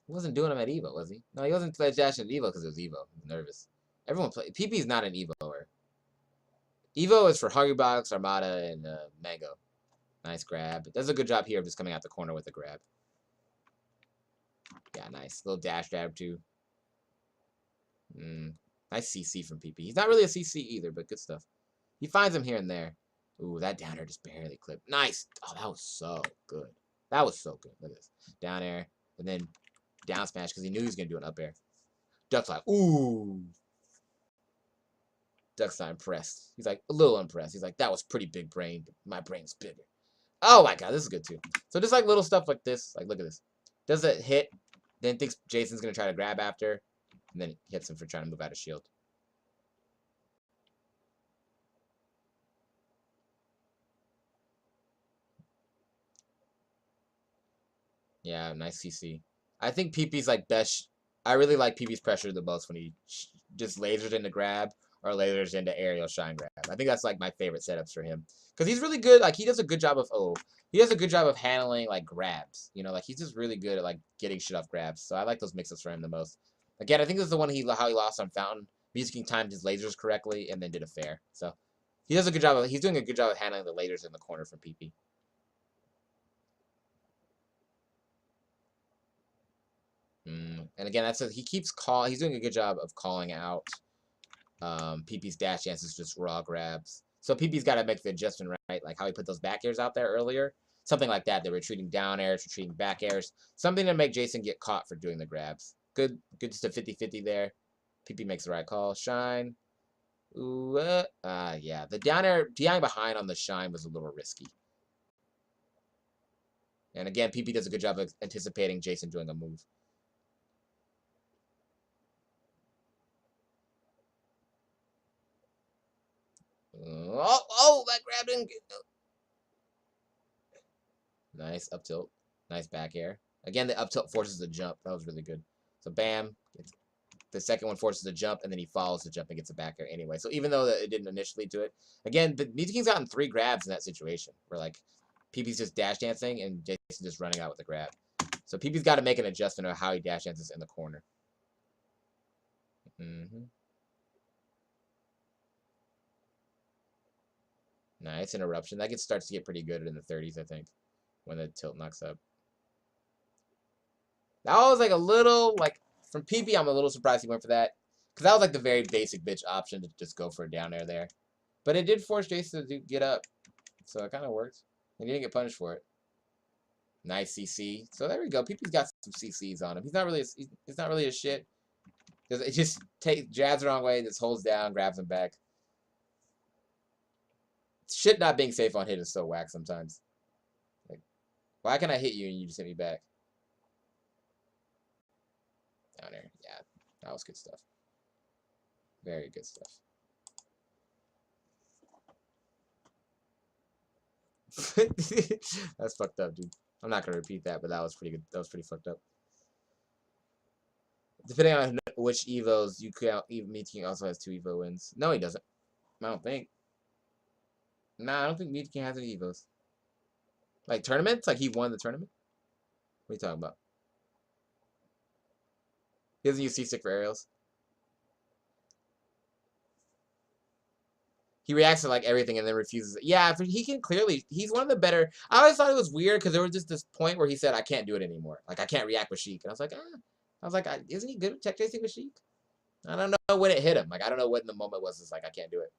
He wasn't doing them at Evo, was he? No, he wasn't ledge dashing at Evo because it was Evo. He was nervous. Everyone play. PP's not an Evoer. Evo is for Huggybox, Armada, and Mango. Nice grab. Does a good job here of just coming out the corner with a grab. Yeah, nice. Little dash grab, too. Nice CC from PP. He's not really a CC either, but good stuff. He finds him here and there. Ooh, that down air just barely clipped. Nice. Oh, that was so good. That was so good. Look at this. Down air. And then down smash because he knew he was going to do an up air. Duck's like, ooh. Duck's not impressed. He's like, a little impressed. He's like, that was pretty big brain, but my brain's bigger. Oh my god, this is good too. So just like little stuff like this. Like, look at this. Does it hit, then thinks Jason's going to try to grab after, and then hits him for trying to move out of shield. Yeah, nice CC. I think PP's like best. I really like PP's pressure the most when he just lasers into grab or lasers into aerial shine grab. I think that's like my favorite setups for him because he's really good. Like he does a good job of handling like grabs. Like he's just really good at like getting shit off grabs. So I like those mix-ups for him the most. Again, I think this is the one how he lost on Fountain. Music timed his lasers correctly and then did a fair. So he does a good job. He's doing a good job of handling the lasers in the corner from PP. And again, he's doing a good job of calling out PP's dash chances, just raw grabs. So PP's got to make the adjustment right, like how he put those back airs out there earlier. Something like that. They're retreating down airs, retreating back airs. Something to make Jason get caught for doing the grabs. Good just a 50-50 there. PP makes the right call. Shine. Ooh, yeah. The down air, DIing behind on the shine was a little risky. And again, PP does a good job of anticipating Jason doing a move. Oh, that grabbed him. Nice up tilt. Nice back air. Again, the up tilt forces the jump. That was really good. So bam. The second one forces a jump, and then he follows the jump and gets a back air anyway. So even though it didn't initially do it, again, the Meat King's gotten 3 grabs in that situation where like PP's just dash dancing and Jason just running out with the grab. So PP's got to make an adjustment of how he dash dances in the corner. Nice interruption. That starts to get pretty good in the 30s, I think, when the tilt knocks up. That was like a little, like, from PP, I'm a little surprised he went for that. Because that was like the very basic bitch option to just go for a down air there. But it did force Jason to get up. So it kind of worked. And he didn't get punished for it. Nice CC. So there we go. PP's got some CCs on him. He's not really a shit. It just jabs the wrong way, just holds down, grabs him back. Shit not being safe on hit is so whack sometimes. Like, why can I hit you and you just hit me back? Down there. Yeah, that was good stuff. Very good stuff. That's fucked up, dude. I'm not gonna repeat that, but that was pretty good. That was pretty fucked up. Depending on which Evos you count, Meat King also has 2 Evo wins. No, he doesn't. I don't think. Nah, I don't think Meat King has any Evos. Like tournaments? Like he won the tournament? What are you talking about? He doesn't use C-Stick for aerials. He reacts to like everything and then refuses it. Yeah, he can clearly. He's one of the better. I always thought it was weird because there was just this point where he said, "I can't do it anymore. Like I can't react with Shiek." And I was like, isn't he good at tech chasing with Shiek? I don't know when it hit him. Like I don't know what in the moment was. It's like I can't do it.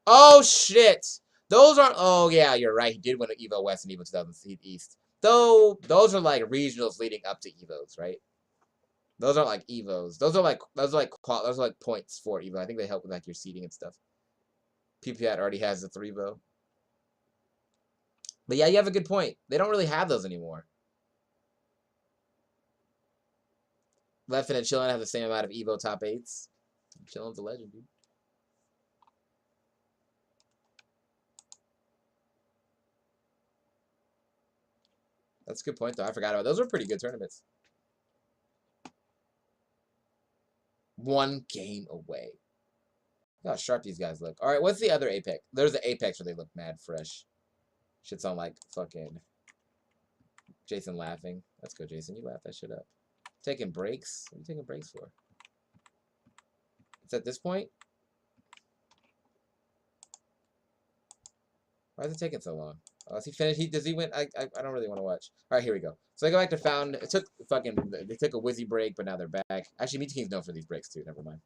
Oh shit! Those aren't. Oh yeah, you're right. He did win an Evo West and Evo 2000 East. Though those are like regionals leading up to Evos, right? Those aren't like Evos. Those are like points for Evo. I think they help with like your seating and stuff. PPMD already has the 3-Vo. But yeah, you have a good point. They don't really have those anymore. Leffen and Chillin have the same amount of Evo top 8s. Chillin's a legend, dude. That's a good point, though. I forgot about those. Were pretty good tournaments. 1 game away. Look how sharp these guys look. All right, what's the other Apex? There's the Apex where they look mad fresh. Shit's on like fucking Jason laughing. Let's go, Jason. You laugh that shit up. Taking breaks? What are you taking breaks for? It's at this point? Why is it taking so long? Oh, is he finished? Does he win? I don't really want to watch. All right, here we go. So they go back to Found. It took they took a Wizzy break, but now they're back. Actually, Meat King's known for these breaks too. Never mind.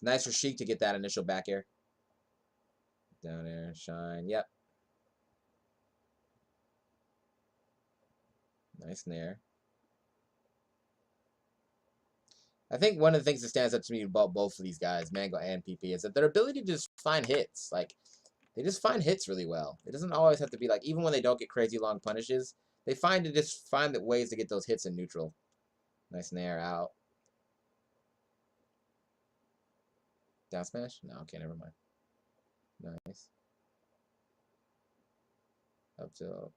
Nice for Shiek to get that initial back air. Down air, shine. Yep. Nice nair. I think one of the things that stands out to me about both of these guys, Mango and PP, is that their ability to just find hits. Like, they just find hits really well. It doesn't always have to be like, even when they don't get crazy long punishes, they find the ways to get those hits in neutral. Nice nair out. Down smash? No, okay, never mind. Nice. Up tilt.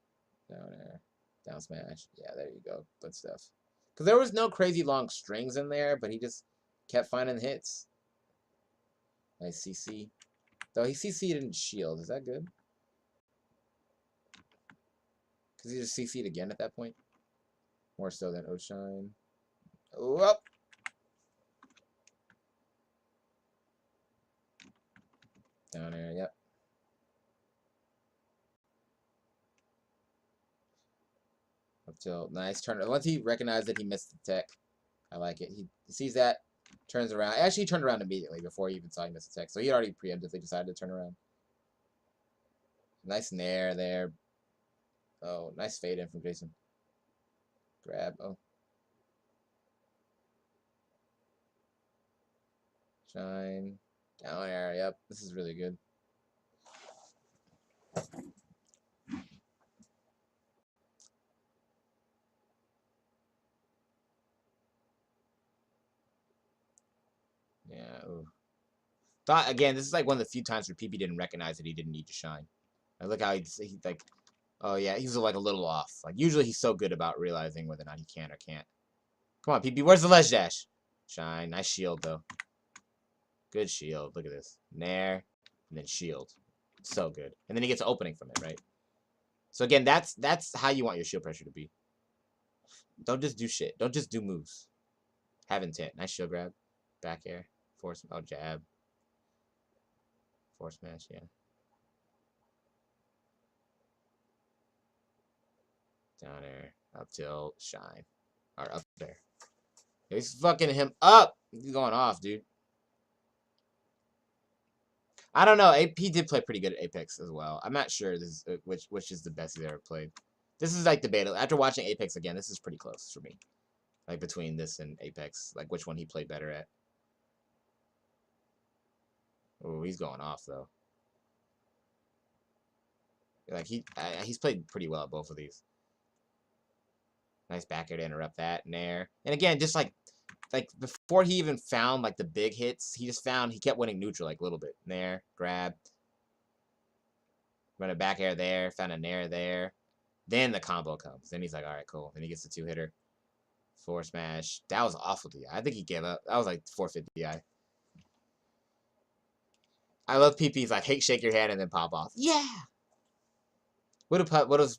Down air. Down smash. Yeah, there you go. Good stuff. Because there was no crazy long strings in there, but he just kept finding hits. Nice CC. Though he CC'd and shield. Is that good? Because he just CC'd again at that point. More so than Oshine. Oh, up. Down there, yep. Up tilt. Nice turn. Once he recognized that he missed the tech, I like it. He sees that, turns around. Actually, he turned around immediately before he even saw he missed the tech. So he already preemptively decided to turn around. Nice nair there. Oh, nice fade in from Jason. Grab. Oh. Shine. Down air. Yep. This is really good. Yeah. Ooh. Thought again. This is like one of the few times where PP didn't recognize that he didn't need to shine. Like, look how he like. Oh yeah, he's like a little off. Like usually he's so good about realizing whether or not he can or can't. Come on, PP. Where's the ledge dash? Shine. Nice shield though. Good shield. Look at this. Nair, and then shield. So good. And then he gets an opening from it, right? So again, that's how you want your shield pressure to be. Don't just do shit. Don't just do moves. Have intent. Nice shield grab. Back air. Force. Oh, jab. Force smash, yeah. Down air. Up tilt. Shine. Or up there. He's fucking him up. He's going off, dude. I don't know. He did play pretty good at Apex as well. I'm not sure this is, which is the best he's ever played. This is like debatable. After watching Apex again, this is pretty close for me. Like between this and Apex, like which one he played better at. Oh, he's going off though. Like he's played pretty well at both of these. Nice back air to interrupt that nair. And again, just like before he even found like the big hits, he kept winning neutral like a little bit. Nair, grab, run a back air there, found a nair there. Then the combo comes. Then he's like, all right, cool. Then he gets the 2-hitter. Force smash. That was awful DI. I think he gave up. That was like 450 DI. I love PP's like, hey, shake your hand and then pop off. Yeah. What does